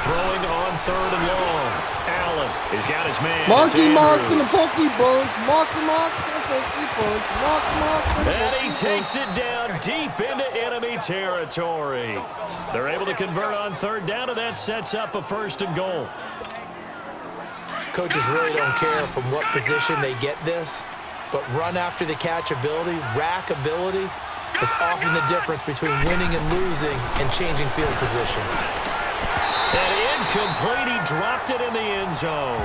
Throwing on third and long. Allen has got his man. Monkey mark in the pokey bunch. Monkey mark in the pokey bunch. Monkey mark in the pokey bunch. And he takes it down deep into enemy territory. They're able to convert on third down, and that sets up a first and goal. Coaches really don't care from what position they get this, but run after the catch ability, rack ability, is often the difference between winning and losing and changing field position. And incomplete, he dropped it in the end zone.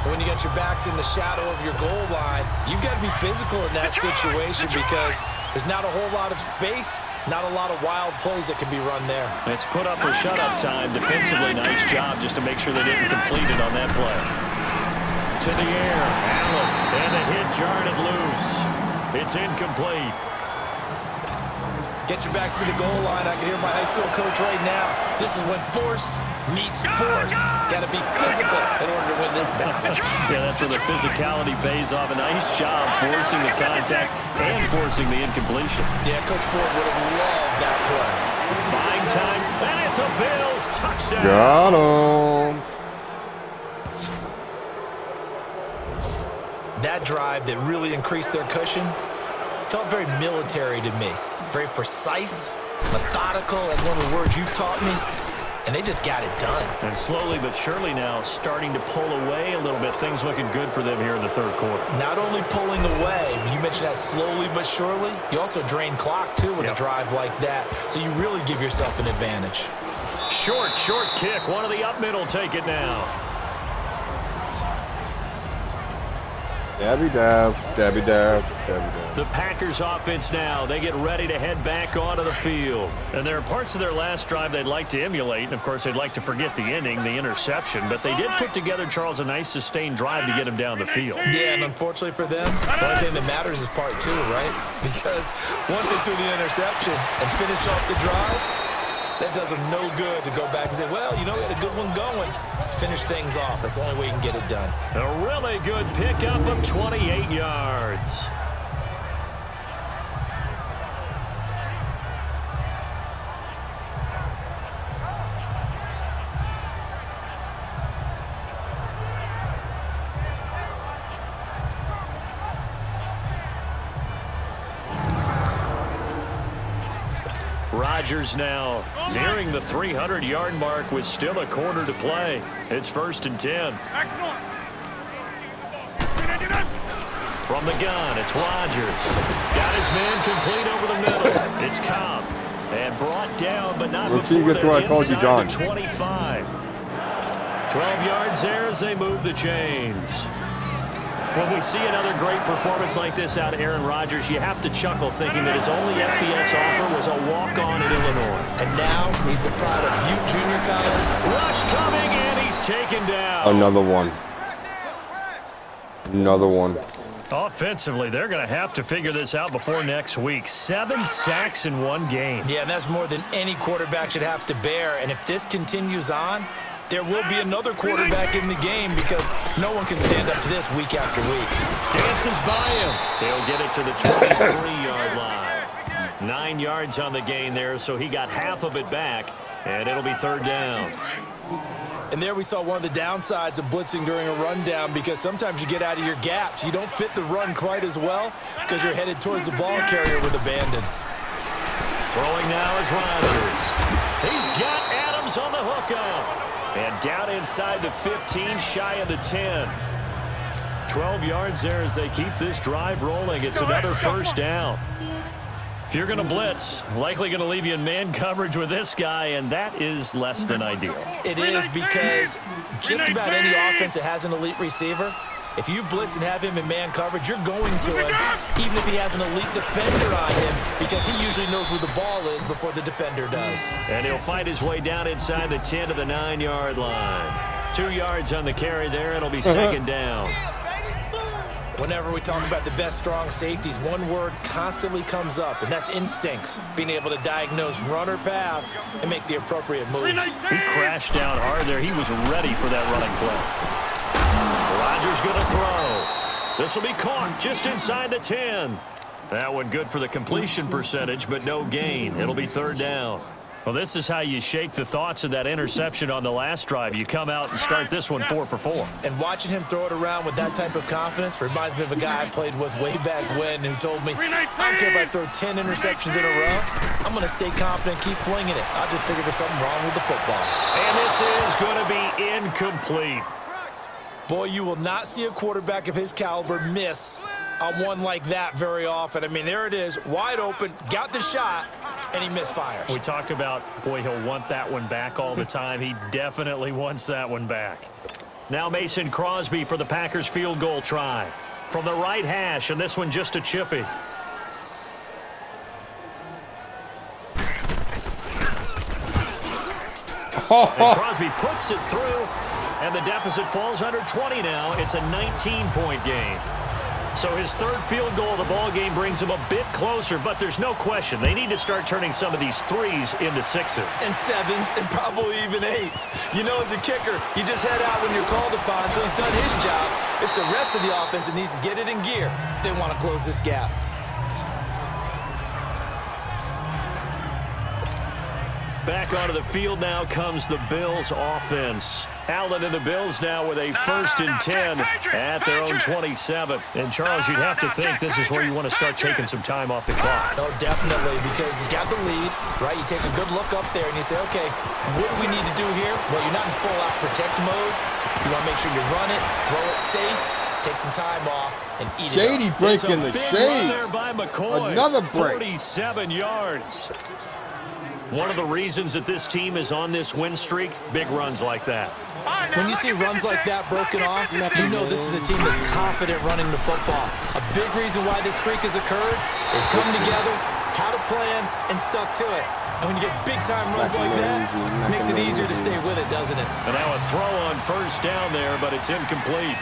When you got your backs in the shadow of your goal line, you've got to be physical in that situation because there's not a whole lot of space, not a lot of wild plays that can be run there. It's put up or shut up time. Defensively, nice job just to make sure they didn't complete it on that play. To the air, Allen, and the hit jarred it loose. It's incomplete. Get your backs to the goal line. I can hear my high school coach right now. This is when force meets force. Got to be physical in order to win this battle. Yeah, that's where the physicality pays off. A nice job forcing the contact and forcing the incompletion. Yeah, Coach Ford would have loved that play. Buying time, and it's a Bills touchdown. Got him. That drive that really increased their cushion felt very military to me. Very precise, methodical, that's one of the words you've taught me, and they just got it done. And slowly but surely now starting to pull away a little bit. Things looking good for them here in the third quarter. Not only pulling away, but you mentioned that slowly but surely, you also drain clock too with a drive like that, so you really give yourself an advantage. Short kick. One of the up middle take it now. Dabby dab, dabby dab, dabby dab. The Packers offense now, they get ready to head back onto the field. And there are parts of their last drive they'd like to emulate, and of course they'd like to forget the ending, the interception, but they did put together, Charles, a nice sustained drive to get them down the field. Yeah, and unfortunately for them, the only thing that matters is part two, right? Because once they threw the interception and finished off the drive, that does them no good to go back and say, well, you know, we had a good one going. Finish things off. That's the only way you can get it done. A really good pickup of 28 yards. Rodgers now nearing the 300-yard mark with still a quarter to play. It's 1st and 10. From the gun, it's Rodgers. Got his man complete over the middle. It's Cobb. And brought down, but not before they're inside the 25. 12 yards there as they move the chains. When we see another great performance like this out of Aaron Rodgers, you have to chuckle thinking that his only FBS offer was a walk-on at Illinois. And now he's the pride of Butte Junior College. Rush coming, and he's taken down. Another one. Another one. Offensively, they're going to have to figure this out before next week. 7 sacks in one game. Yeah, and that's more than any quarterback should have to bear. And if this continues on, there will be another quarterback in the game because no one can stand up to this week after week. Dances by him. He'll get it to the 23-yard line. 9 yards on the gain there, so he got half of it back, and it'll be 3rd down. And there we saw one of the downsides of blitzing during a rundown because sometimes you get out of your gaps. You don't fit the run quite as well because you're headed towards the ball carrier with abandon. Throwing now is Rodgers. He's got Adams on the hookup. And down inside the 15, shy of the 10. 12 yards there as they keep this drive rolling. It's another 1st down. If you're going to blitz, likely going to leave you in man coverage with this guy, and that is less than ideal. It is because just about any offense that has an elite receiver, if you blitz and have him in man coverage, you're going to him, even if he has an elite defender on him, because he usually knows where the ball is before the defender does. And he'll fight his way down inside the 10 to the 9-yard line. 2 yards on the carry there. It'll be 2nd down. Whenever we talk about the best strong safeties, one word constantly comes up, and that's instincts. Being able to diagnose run or pass and make the appropriate moves. He crashed down hard there. He was ready for that running play. Rodgers going to throw. This will be caught just inside the 10. That one good for the completion percentage, but no gain. It'll be 3rd down. Well, this is how you shake the thoughts of that interception on the last drive. You come out and start this one 4 for 4. And watching him throw it around with that type of confidence reminds me of a guy I played with way back when who told me, I don't care if I throw 10 interceptions in a row. I'm going to stay confident, keep flinging it. I'll just figure there's something wrong with the football. And this is going to be incomplete. Boy, you will not see a quarterback of his caliber miss on one like that very often. I mean, there it is, wide open, got the shot, and he misfires. We talk about, boy, he'll want that one back all the time. He definitely wants that one back. Now Mason Crosby for the Packers field goal try. From the right hash, and this one just a chippy. And Crosby puts it through, and the deficit falls under 20 now. It's a 19-point game. So his third field goal of the ball game brings him a bit closer, but there's no question they need to start turning some of these threes into sixes. And sevens, and probably even eights. You know, as a kicker, you just head out when you're called upon, so he's done his job. It's the rest of the offense that needs to get it in gear if they want to close this gap. Back onto the field now comes the Bills offense. Allen and the Bills now with a 1st and 10 at their own 27. And, Charles, you'd have to think this is where you want to start taking some time off the clock. Oh, definitely, because you got the lead, right? You take a good look up there and you say, okay, what do we need to do here? Well, you're not in full-out protect mode. You want to make sure you run it, throw it safe, take some time off, and eat it up. Shady break in the shade. There by McCoy. Another break. 47 yards. One of the reasons that this team is on this win streak, big runs like that. When you see runs like that broken off, you know this is a team that's confident running the football. A big reason why this streak has occurred, they come together, had a plan, and stuck to it. And when you get big-time runs like that, it makes it easier to stay with it, doesn't it? And now a throw on 1st down there, but it's incomplete.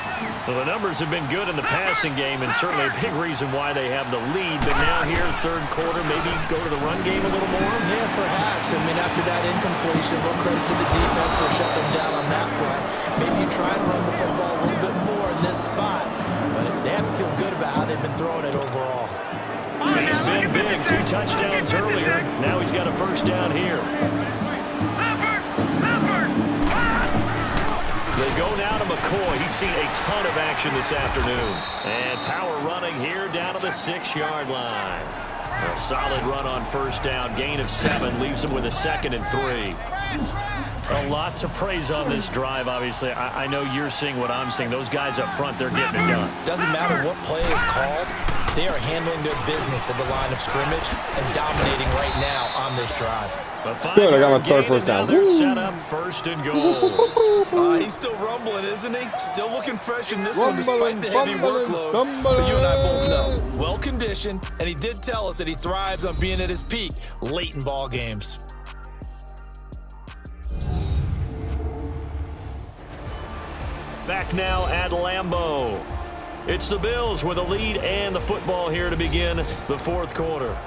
Well, the numbers have been good in the passing game, and certainly a big reason why they have the lead. But now here, third quarter, maybe go to the run game a little more? Yeah, perhaps. I mean, after that incompletion, a little credit to the defense for shutting them down on that play. Maybe you try and run the football a little bit more in this spot. But they have to feel good about how they've been throwing it overall. He's been big, 2 touchdowns earlier. Now he's got a 1st down here. They go now to McCoy. He's seen a ton of action this afternoon. And power running here down to the 6-yard line. A solid run on 1st down. Gain of 7 leaves him with a 2nd and 3. A lot to praise on this drive, obviously. I know you're seeing what I'm seeing. Those guys up front, they're getting it done. Doesn't matter what play is called. They are handling their business at the line of scrimmage and dominating right now on this drive. Good, I got my 3rd 1st down. They're set up 1st and goal. He's still rumbling, isn't he? Still looking fresh in this one despite the heavy workload. But you and I both know, well-conditioned, and he did tell us that he thrives on being at his peak late in ball games. Back now at Lambeau. It's the Bills with a lead and the football here to begin the 4th quarter.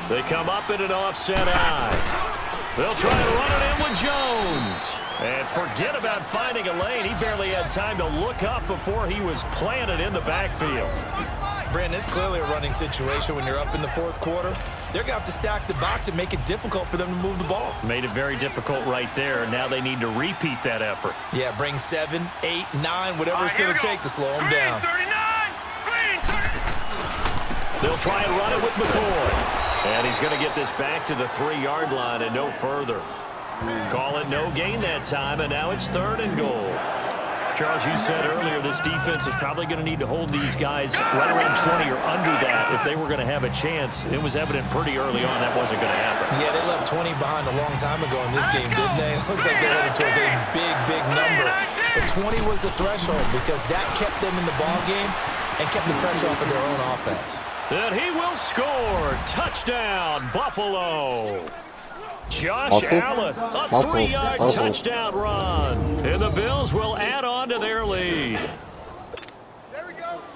They come up in an offset eye. They'll try to run it in with Jones. And forget about finding a lane. He barely had time to look up before he was planted in the backfield. Brandon, it's clearly a running situation when you're up in the 4th quarter. They're going to have to stack the box and make it difficult for them to move the ball. Made it very difficult right there. Now they need to repeat that effort. Yeah, bring 7, 8, 9, whatever it's going to take to slow them down. They'll try and run it with McCoy. And he's going to get this back to the 3-yard line and no further. Call it no gain that time, and now it's 3rd and goal. Charles, you said earlier this defense is probably going to need to hold these guys right around 20 or under that if they were going to have a chance. It was evident pretty early on that wasn't going to happen. Yeah, they left 20 behind a long time ago in this game, didn't they? It looks like they're headed towards a big, big number. But 20 was the threshold because that kept them in the ball game and kept the pressure off of their own offense. And he will score. Touchdown, Buffalo. Josh Allen, a 3-yard touchdown run. And the Bills will add on to their lead.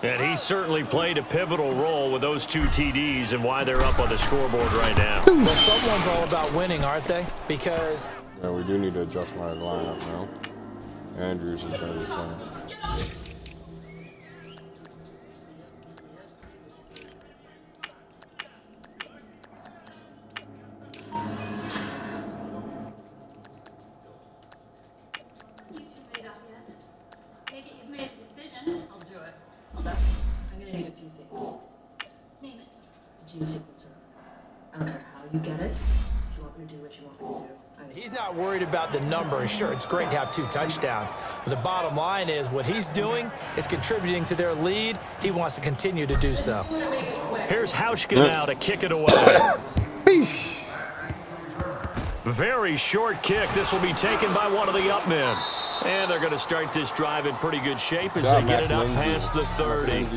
And he certainly played a pivotal role with those 2 TDs and why they're up on the scoreboard right now. Well, someone's all about winning, aren't they? Because... Yeah, we do need to adjust my lineup now. Andrews is going to be playing. I don't care how you get it. If you want me to do what you want me to do. He's not worried about the number. Sure, it's great to have 2 touchdowns. But the bottom line is what he's doing is contributing to their lead. He wants to continue to do so. I'm gonna make it quick. Here's Hauschka now to kick it away. Very short kick. This will be taken by one of the up men. And they're going to start this drive in pretty good shape as they get it up past the 30.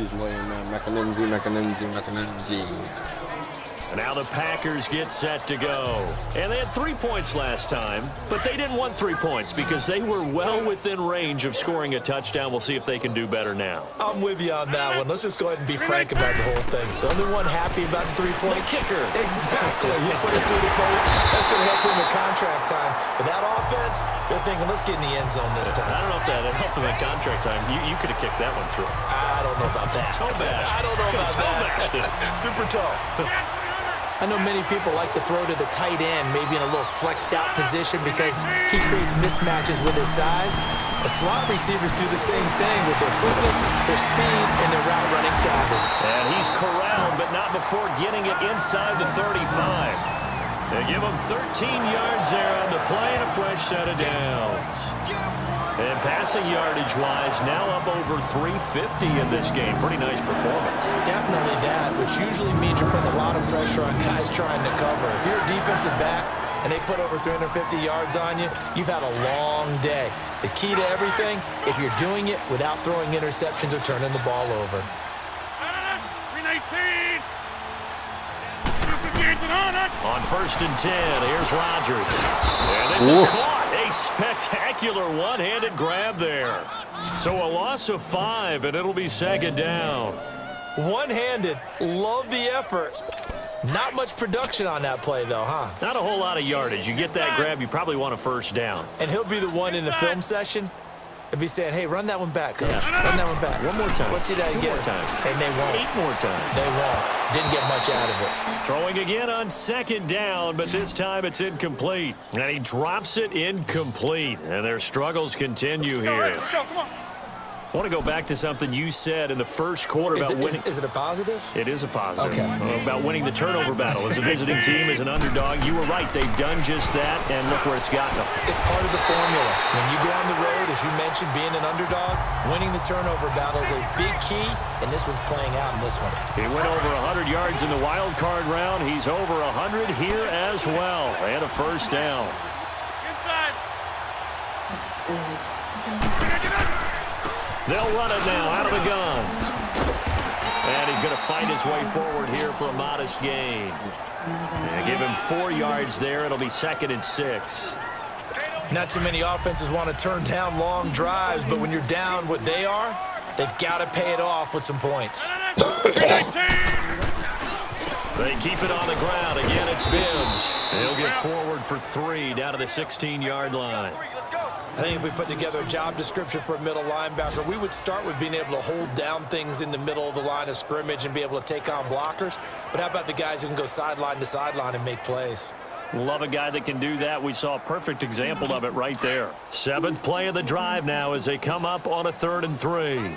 And now the Packers get set to go. And they had 3 points last time, but they didn't want 3 points because they were well within range of scoring a touchdown. We'll see if they can do better now. I'm with you on that one. Let's just go ahead and be frank about the whole thing. The only one happy about the 3-point kicker. Exactly. You put it through the post. That's going to help him in contract time. But that offense, they're thinking, let's get in the end zone this time. I don't know if that helped him in contract time. You could have kicked that one through. I don't know about that. Toe bash. I don't know about that. Super toe. I know many people like to throw to the tight end, maybe in a little flexed out position because he creates mismatches with his size. The slot receivers do the same thing with their quickness, their speed, and their route running savvy. And he's corralled, but not before getting it inside the 35. They give him 13 yards there on the play and a fresh set of downs. And passing yardage-wise, now up over 350 in this game. Pretty nice performance. Definitely that, which usually means you're putting a lot of pressure on guys trying to cover. If you're a defensive back and they put over 350 yards on you, you've had a long day. The key to everything, if you're doing it without throwing interceptions or turning the ball over. 319. On 1st and 10, here's Rodgers. And this is caught. A spectacular one-handed grab there. So a loss of 5, and it'll be 2nd down. One-handed. Love the effort. Not much production on that play, though, huh? Not a whole lot of yardage. You get that grab, you probably want a 1st down. And he'll be the one in the film session. If he's saying, hey, run that one back, coach. Yeah. Run that one back. One more time. Let's see that again. One more time. And they won't. 8 more times. They won't. Didn't get much out of it. Throwing again on 2nd down, but this time it's incomplete. And he drops it incomplete. And their struggles continue here. Let's go, come on. I want to go back to something you said in the first quarter about winning. Is it a positive? It is a positive. Okay. About winning the turnover battle. As a visiting team, as an underdog, you were right. They've done just that, and look where it's gotten them. It's part of the formula. When you go on the road, as you mentioned, being an underdog, winning the turnover battle is a big key, and this one's playing out in this one. He went over 100 yards in the wild card round. He's over 100 here as well. And a 1st down. Inside. That's good. They'll run it now out of the gun. And he's going to fight his way forward here for a modest gain. And give him 4 yards there. It'll be 2nd and 6. Not too many offenses want to turn down long drives, but when you're down what they are, they've got to pay it off with some points. They keep it on the ground. Again, it's Bibbs. He'll get forward for 3 down to the 16-yard line. I think if we put together a job description for a middle linebacker, we would start with being able to hold down things in the middle of the line of scrimmage and be able to take on blockers. But how about the guys who can go sideline to sideline and make plays? Love a guy that can do that. We saw a perfect example of it right there. 7th play of the drive now as they come up on a 3rd and 3.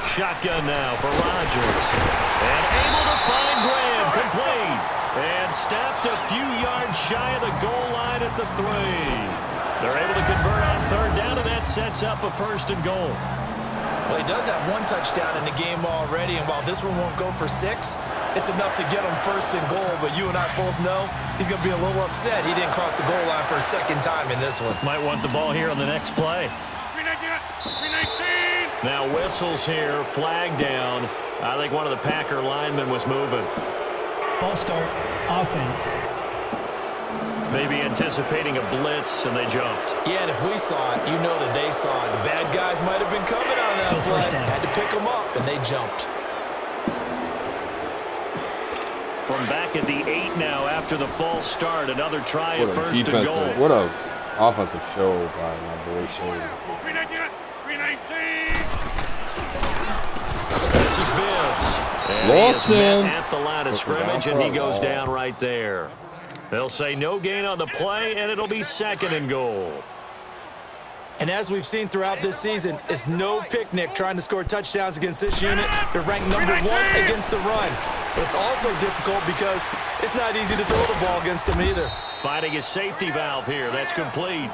Shotgun now for Rodgers. And able to find Graham, complete. And snapped a few yards shy of the goal line at the 3. They're able to convert on 3rd down, and that sets up a 1st and goal. Well, he does have 1 touchdown in the game already, and while this one won't go for 6, it's enough to get him 1st and goal. But you and I both know he's going to be a little upset he didn't cross the goal line for a 2nd time in this one. Might want the ball here on the next play. 319. Now whistles here, flag down. I think one of the Packer linemen was moving. False start, offense. Maybe anticipating a blitz, and they jumped. Yeah, and if we saw it, you know that they saw it. The bad guys might have been coming on that Still play. first down. Had to pick them up, and they jumped. From back at the 8 now after the false start, another try at 1st and goal. What a offensive show by my boy Shady. 319. This is Bibbs. And Lawson at the line of scrimmage, and he goes down right there. They'll say no gain on the play, and it'll be 2nd and goal. And as we've seen throughout this season, it's no picnic trying to score touchdowns against this unit. They're ranked number 1 against the run. But it's also difficult because it's not easy to throw the ball against them either. Finding a safety valve here. That's complete.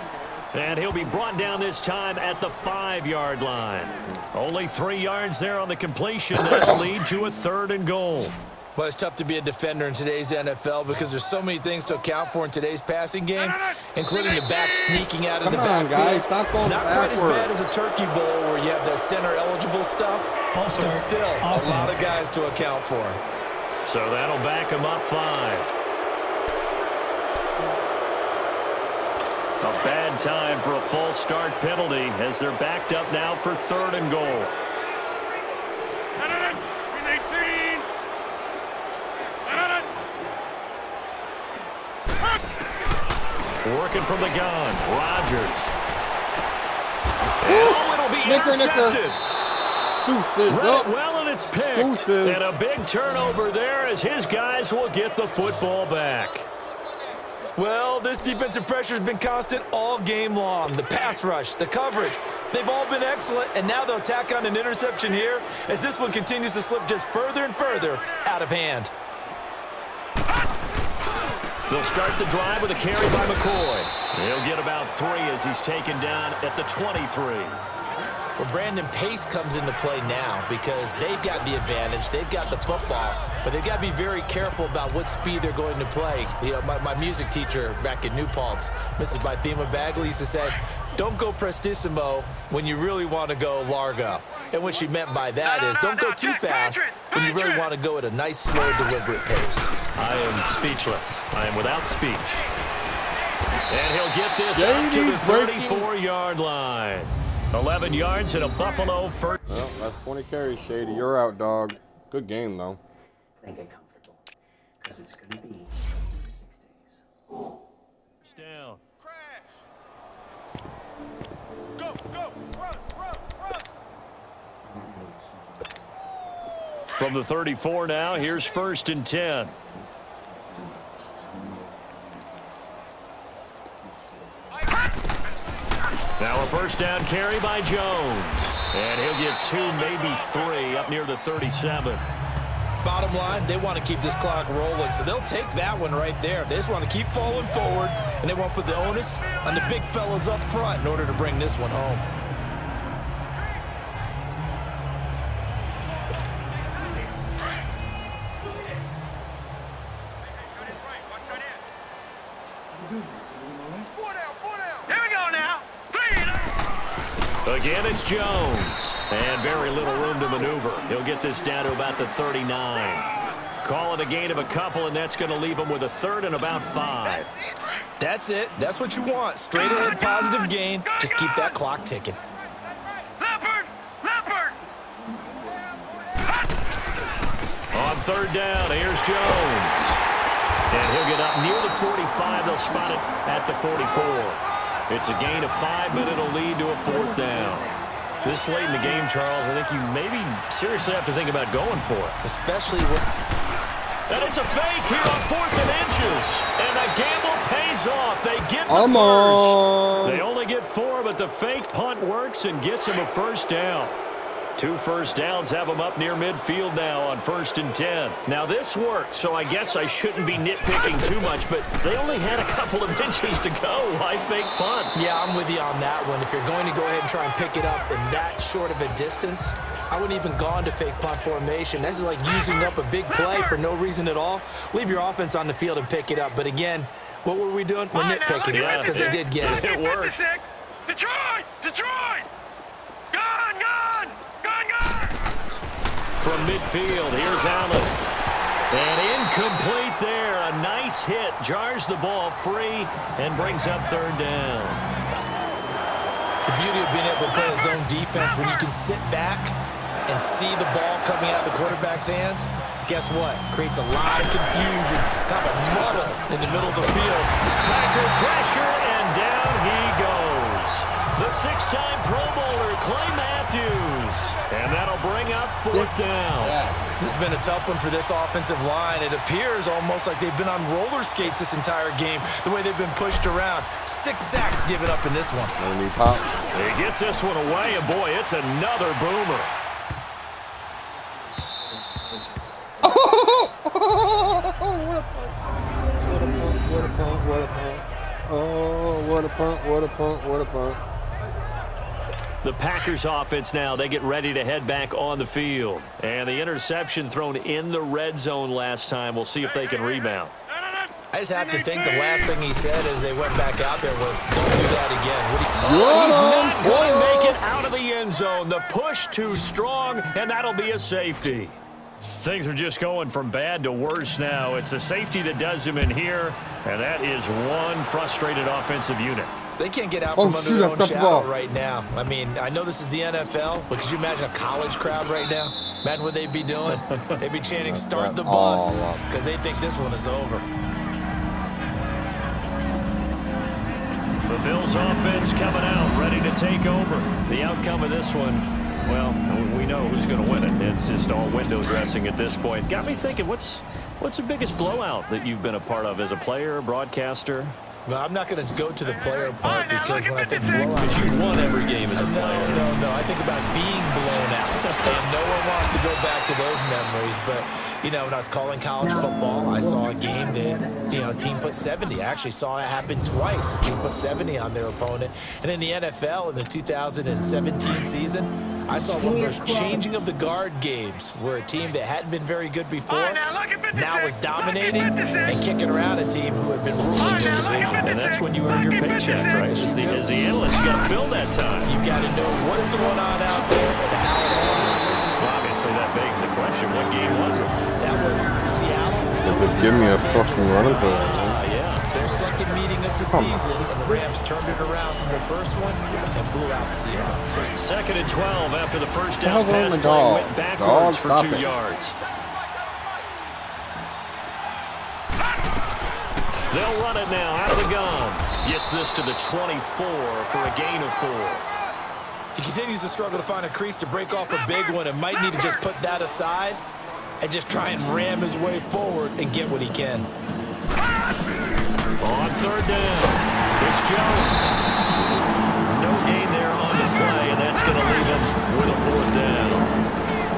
And he'll be brought down this time at the 5-yard line. Only 3 yards there on the completion. That'll lead to a 3rd and goal. Well, it's tough to be a defender in today's NFL because there's so many things to account for in today's passing game, including the back sneaking out of the backfield. Come on, guys. Stop going Not quite as bad as a turkey bowl where you have that center-eligible stuff, but still a lot of guys to account for. So that'll back him up 5. A bad time for a false start penalty as they're backed up now for 3rd and goal. Working from the gun, Rodgers. Oh, it'll be intercepted. Well, and it's picked. And a big turnover there as his guys will get the football back. Well, this defensive pressure has been constant all game long. The pass rush, the coverage, they've all been excellent, and now they'll tack on an interception here as this one continues to slip just further and further out of hand. They'll start the drive with a carry by McCoy. He'll get about 3 as he's taken down at the 23. Well, Brandon, pace comes into play now because they've got the advantage. They've got the football, but they've got to be very careful about what speed they're going to play. You know, my music teacher back in New Paltz, Mrs. Bythema Bagley, used to say, don't go prestissimo when you really want to go largo. And what she meant by that is don't go too fast when you really want to go at a nice, slow, deliberate pace. I am speechless. I am without speech. And he'll get this up to the 34-yard line. 11 yards and a Buffalo first. Well, that's 20 carries, Shady. You're out, dog. Good game, though. Then get comfortable, because it's going to be 6 days. Down. Crash. Go, go, run, run, run. From the 34 now, here's 1st and 10. Now a 1st down carry by Jones. And he'll get 2, maybe 3 up near the 37. Bottom line, they want to keep this clock rolling, so they'll take that one right there. They just want to keep falling forward, and they won't put the onus on the big fellas up front in order to bring this one home. Again, it's Jones. And very little room to maneuver. He'll get this down to about the 39. Call it a gain of a couple, and that's going to leave him with a 3rd and about 5. That's it. That's what you want. Straight ahead positive gain. Just keep that clock ticking. Leopard! Leopard! On 3rd down, here's Jones. And he'll get up near the 45. They'll spot it at the 44. It's a gain of 5, but it'll lead to a 4th down. This late in the game, Charles, I think you maybe seriously have to think about going for it. Especially with... And it's a fake here on 4th and inches. And the gamble pays off. They get the first. They only get 4, but the fake punt works and gets him a 1st down. 2 first downs have them up near midfield now on 1st and 10. Now this worked, so I guess I shouldn't be nitpicking too much, but they only had a couple of inches to go. Why fake punt? Yeah, I'm with you on that one. If you're going to go ahead and try and pick it up in that short of a distance, I wouldn't even gone to fake punt formation. This is like using up a big play for no reason at all. Leave your offense on the field and pick it up. But again, what were we doing? We're nitpicking, right? Because they did get it. It worked. Detroit! Detroit! Gone! Gone! Gone! Gone! From midfield, here's Allen. And incomplete there. A nice hit. Jars the ball free and brings up 3rd down. The beauty of being able to play a zone defense when you can sit back and see the ball coming out of the quarterback's hands, guess what? Creates a lot of confusion, kind of a muddle in the middle of the field. Packer pressure, and down he goes. The 6-time Pro Bowler, Clay Matthews. And that'll bring up 4th down. This has been a tough one for this offensive line. It appears almost like they've been on roller skates this entire game, the way they've been pushed around. 6 sacks given up in this one. He gets this one away, and boy, it's another boomer. What a pump. Oh, what a punt, what a punt, what a punt. The Packers offense now, they get ready to head back on the field. And the interception thrown in the red zone last time. We'll see if they can rebound. I just have to think the last thing he said as they went back out there was, don't do that again. He's not going to make it out of the end zone. The push too strong, and that'll be a safety. Things are just going from bad to worse now. It's a safety that does him in here, and that is one frustrated offensive unit. They can't get out from under their own shadow right now. I mean, I know this is the NFL, but could you imagine a college crowd right now? Imagine what they'd be doing. They'd be chanting, start the bus, because they think this one is over. The Bills offense coming out, ready to take over. The outcome of this one, well, we know who's going to win it. It's just all window dressing at this point. Got me thinking, what's the biggest blowout that you've been a part of as a player, broadcaster? Well, I'm not going to go to the player part because when I think blowout... But you've won every game as a player. No. I think about being blown out. And no one wants to go back to those memories. But, you know, when I was calling college football, I saw a game that, you know, a team put 70. I actually saw it happen twice. A team put 70 on their opponent. And in the NFL, in the 2017 season, I saw one of those changing of the guard games where a team that hadn't been very good before now was dominating and kicking around a team who had been ruling their division. And that's when you earn your paycheck, right? As the analyst, you got to fill that time. You got to know what's going on out there and how it all happened. Well, obviously, that begs the question: what game was it? That was Seattle. Give me a fucking running play. Their second meeting of the season, and the Rams turned it around from their first one and blew out the Seahawks. 2nd and 12 after the first down pass play went backwards for 2 yards. They'll run it now out of the gun. Gets this to the 24 for a gain of 4. He continues to struggle to find a crease to break off a big one and might need to just put that aside and just try and ram his way forward and get what he can. On 3rd down, it's Jones. No gain there on the play, and that's going to leave him with a 4th down.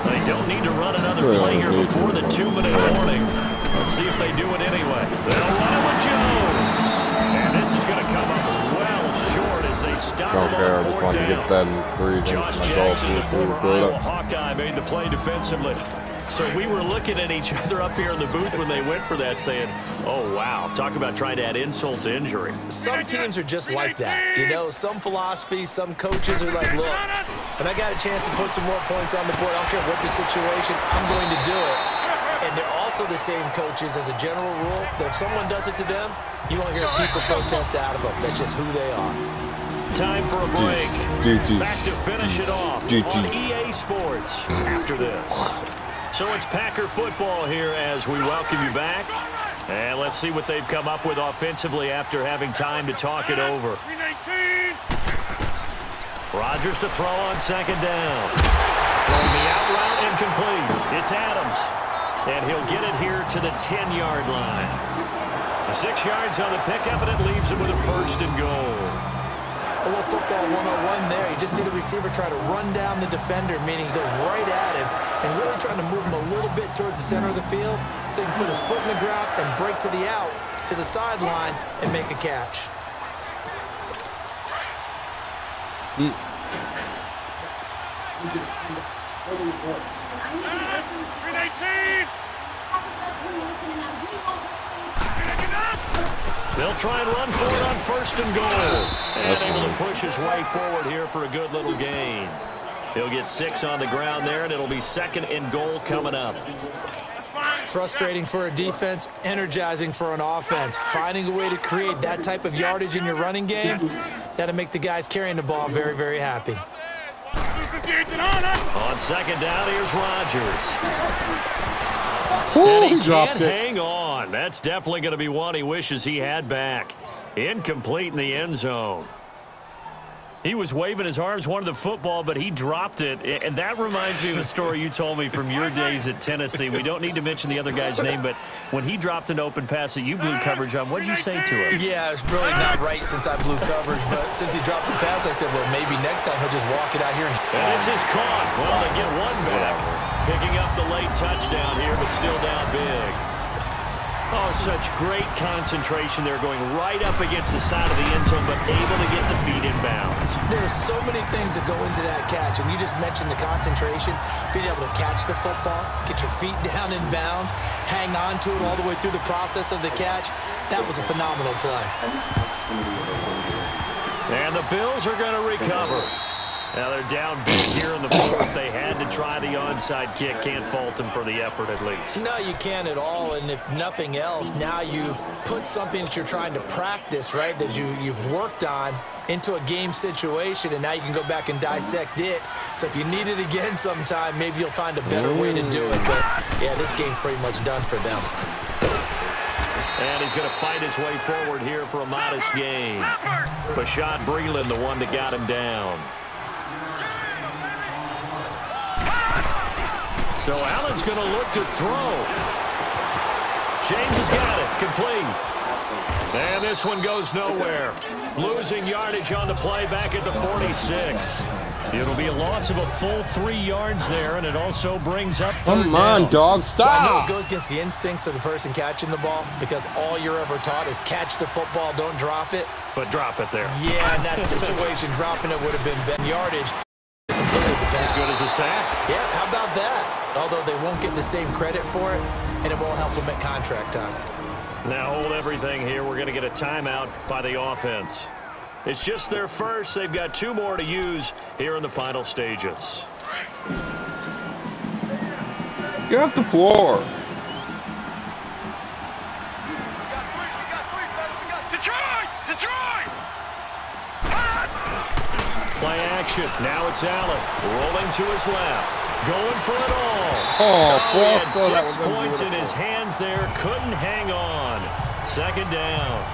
They don't need to run another play here before the 2-minute warning. Let's see if they do it anyway. They'll run it with Jones. And this is going to come up well short as they stop him on 4th down. Josh Jackson, the former Iowa Hawkeye, made the play defensively. So we were looking at each other up here in the booth when they went for that saying, oh, wow, talk about trying to add insult to injury. Some teams are just like that. You know, some philosophies, some coaches are like, look, when I got a chance to put some more points on the board, I don't care what the situation, I'm going to do it. And they're also the same coaches as a general rule that if someone does it to them, you won't hear people protest out of them. That's just who they are. Time for a break. Back to finish it off on EA Sports after this. So it's Packer football here as we welcome you back. And let's see what they've come up with offensively after having time to talk it over. Rodgers to throw on 2nd down. Throwing the out route incomplete. It's Adams. And he'll get it here to the 10-yard line. 6 yards on the pickup, and it leaves him with a 1st and goal. A little football 101 there. You just see the receiver try to run down the defender, meaning he goes right at him and really trying to move him a little bit towards the center of the field so he can put his foot in the ground and break to the out, to the sideline, and make a catch. They'll try and run for it on 1st and goal. And able to push his way forward here for a good little gain. He'll get 6 on the ground there, and it'll be 2nd and goal coming up. Frustrating for a defense, energizing for an offense. Finding a way to create that type of yardage in your running game, that'll make the guys carrying the ball very, very happy. On 2nd down, here's Rodgers. Ooh, and he can't hang on. That's definitely going to be one he wishes he had back. Incomplete in the end zone. He was waving his arms, wanted the football, but he dropped it. And that reminds me of a story you told me from your days at Tennessee. We don't need to mention the other guy's name, but when he dropped an open pass that you blew coverage on, what did you say to him? Yeah, it's really not right since I blew coverage, but since he dropped the pass, I said, well, maybe next time he'll just walk it out here. And this is caught. Well, they get 1 back. Picking up the late touchdown here, but still down big. Oh, such great concentration there, going right up against the side of the end zone, but able to get the feet in bounds. There's so many things that go into that catch, and you just mentioned the concentration, being able to catch the football, get your feet down in bounds, hang on to it all the way through the process of the catch. That was a phenomenal play. And the Bills are going to recover. Now they're down big here in the fourth. They had to try the onside kick. Can't fault them for the effort at least. No, you can't at all. And if nothing else, now you've put something that you're trying to practice, right, that you've worked on into a game situation, and now you can go back and dissect it. So if you need it again sometime, maybe you'll find a better way to do it. But, yeah, this game's pretty much done for them. And he's going to fight his way forward here for a modest gain. Bashaud Breeland, the one that got him down. So Allen's going to look to throw. James has got it. Complete. And this one goes nowhere. Losing yardage on the play back at the 46. It'll be a loss of a full 3 yards there, and it also brings up third Come on, down. dog, stop! I know it goes against the instincts of the person catching the ball, because all you're ever taught is catch the football, don't drop it. But drop it there. Yeah, in that situation, dropping it would have been better yardage. As good as a sack. Yeah, how about that? Although they won't get the same credit for it, and it won't help them at contract time. Now hold everything here. We're going to get a timeout by the offense. It's just their first. They've got 2 more to use here in the final stages. Get off the floor. Detroit! Play action. Now it's Allen. Rolling to his left. Going for it all. Oh, he had 6 points in his hands there. Couldn't hang on. Second down.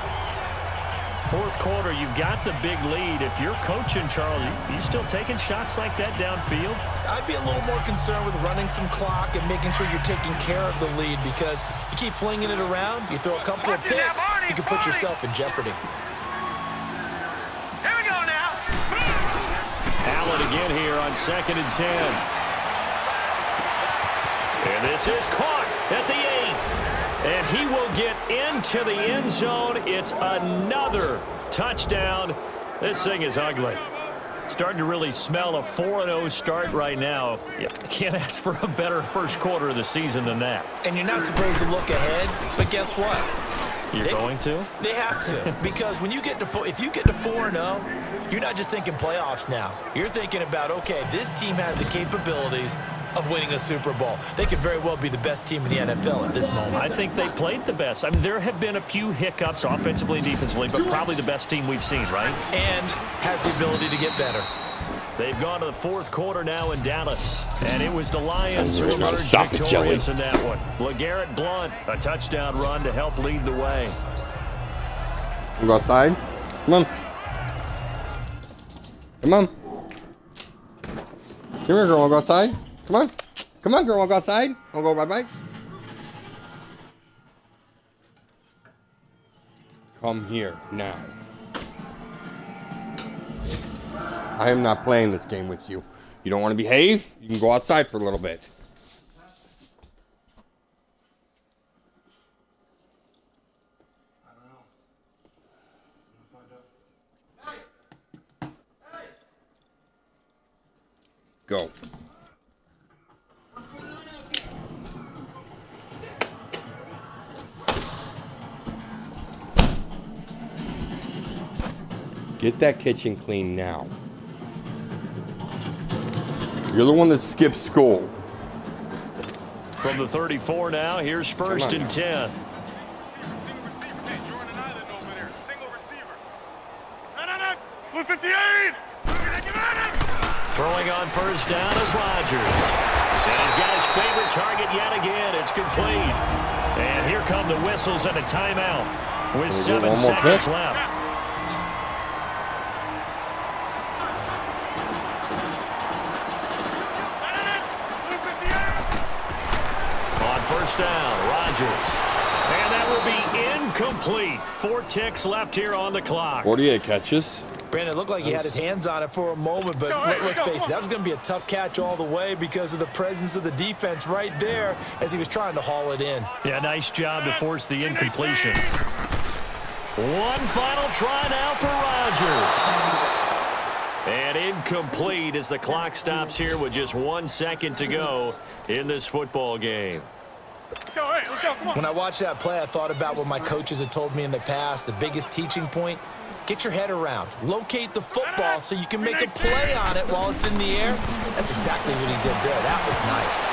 Fourth quarter, you've got the big lead. If you're coaching, Charles, you still taking shots like that downfield? I'd be a little more concerned with running some clock and making sure you're taking care of the lead, because you keep flinging it around, you throw a couple of picks, you can put yourself in jeopardy. Here we go now. Allen again here on 2nd and 10. And this is caught at the 8. And he will get into the end zone. It's another touchdown. This thing is ugly. Starting to really smell a 4-0 start right now. You can't ask for a better first quarter of the season than that. And you're not supposed to look ahead, but guess what? You're going to? They have to, because when you get to if you get to 4-0, you're not just thinking playoffs now. You're thinking about, okay, this team has the capabilities of winning a Super Bowl. They could very well be the best team in the NFL at this moment. I think they played the best. I mean, there have been a few hiccups offensively and defensively, but probably the best team we've seen, right? And has the ability to get better. They've gone to the fourth quarter now in Dallas, and it was the Lions who emerged Stop it, victorious in that one. LeGarrette Blount, a touchdown run to help lead the way. You go outside. Come on. Come on. Come here, girl. Wanna go outside? Come on. Come on, girl. Wanna go outside? Wanna go ride bikes? Come here now. I am not playing this game with you. You don't want to behave? You can go outside for a little bit. Go. Get that kitchen clean now. You're the one that skipped school. From the 34 now, here's 1st and 10. Blue 58! Throwing on 1st down is Rodgers. And he's got his favorite target yet again. It's complete. And here come the whistles and a timeout with 7 seconds left. On 1st down, Rodgers. And that will be incomplete. 4 ticks left here on the clock. 48 catches. Brandon, it looked like he had his hands on it for a moment, but let's face it, that was going to be a tough catch all the way because of the presence of the defense right there as he was trying to haul it in. Yeah, nice job to force the incompletion. One final try now for Rodgers. And incomplete as the clock stops here with just 1 second to go in this football game. When I watched that play, I thought about what my coaches had told me in the past. The biggest teaching point, get your head around. Locate the football so you can make a play on it while it's in the air. That's exactly what he did there. That was nice.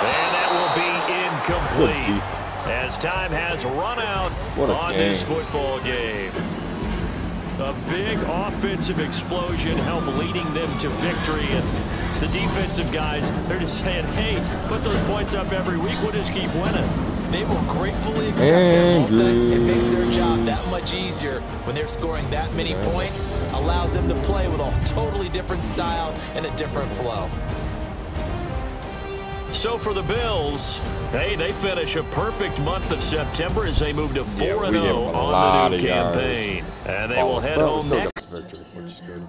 And that will be incomplete as time has run out on this football game. A big offensive explosion helped leading them to victory. And the defensive guys, they're just saying, hey, put those points up every week. We'll just keep winning. They will gratefully accept that, won't they? It makes their job that much easier when they're scoring that many points. Allows them to play with a totally different style and a different flow. So for the Bills, hey, they finish a perfect month of September as they move to 4-0 on the new campaign. And they will head home next. Victory, which is good.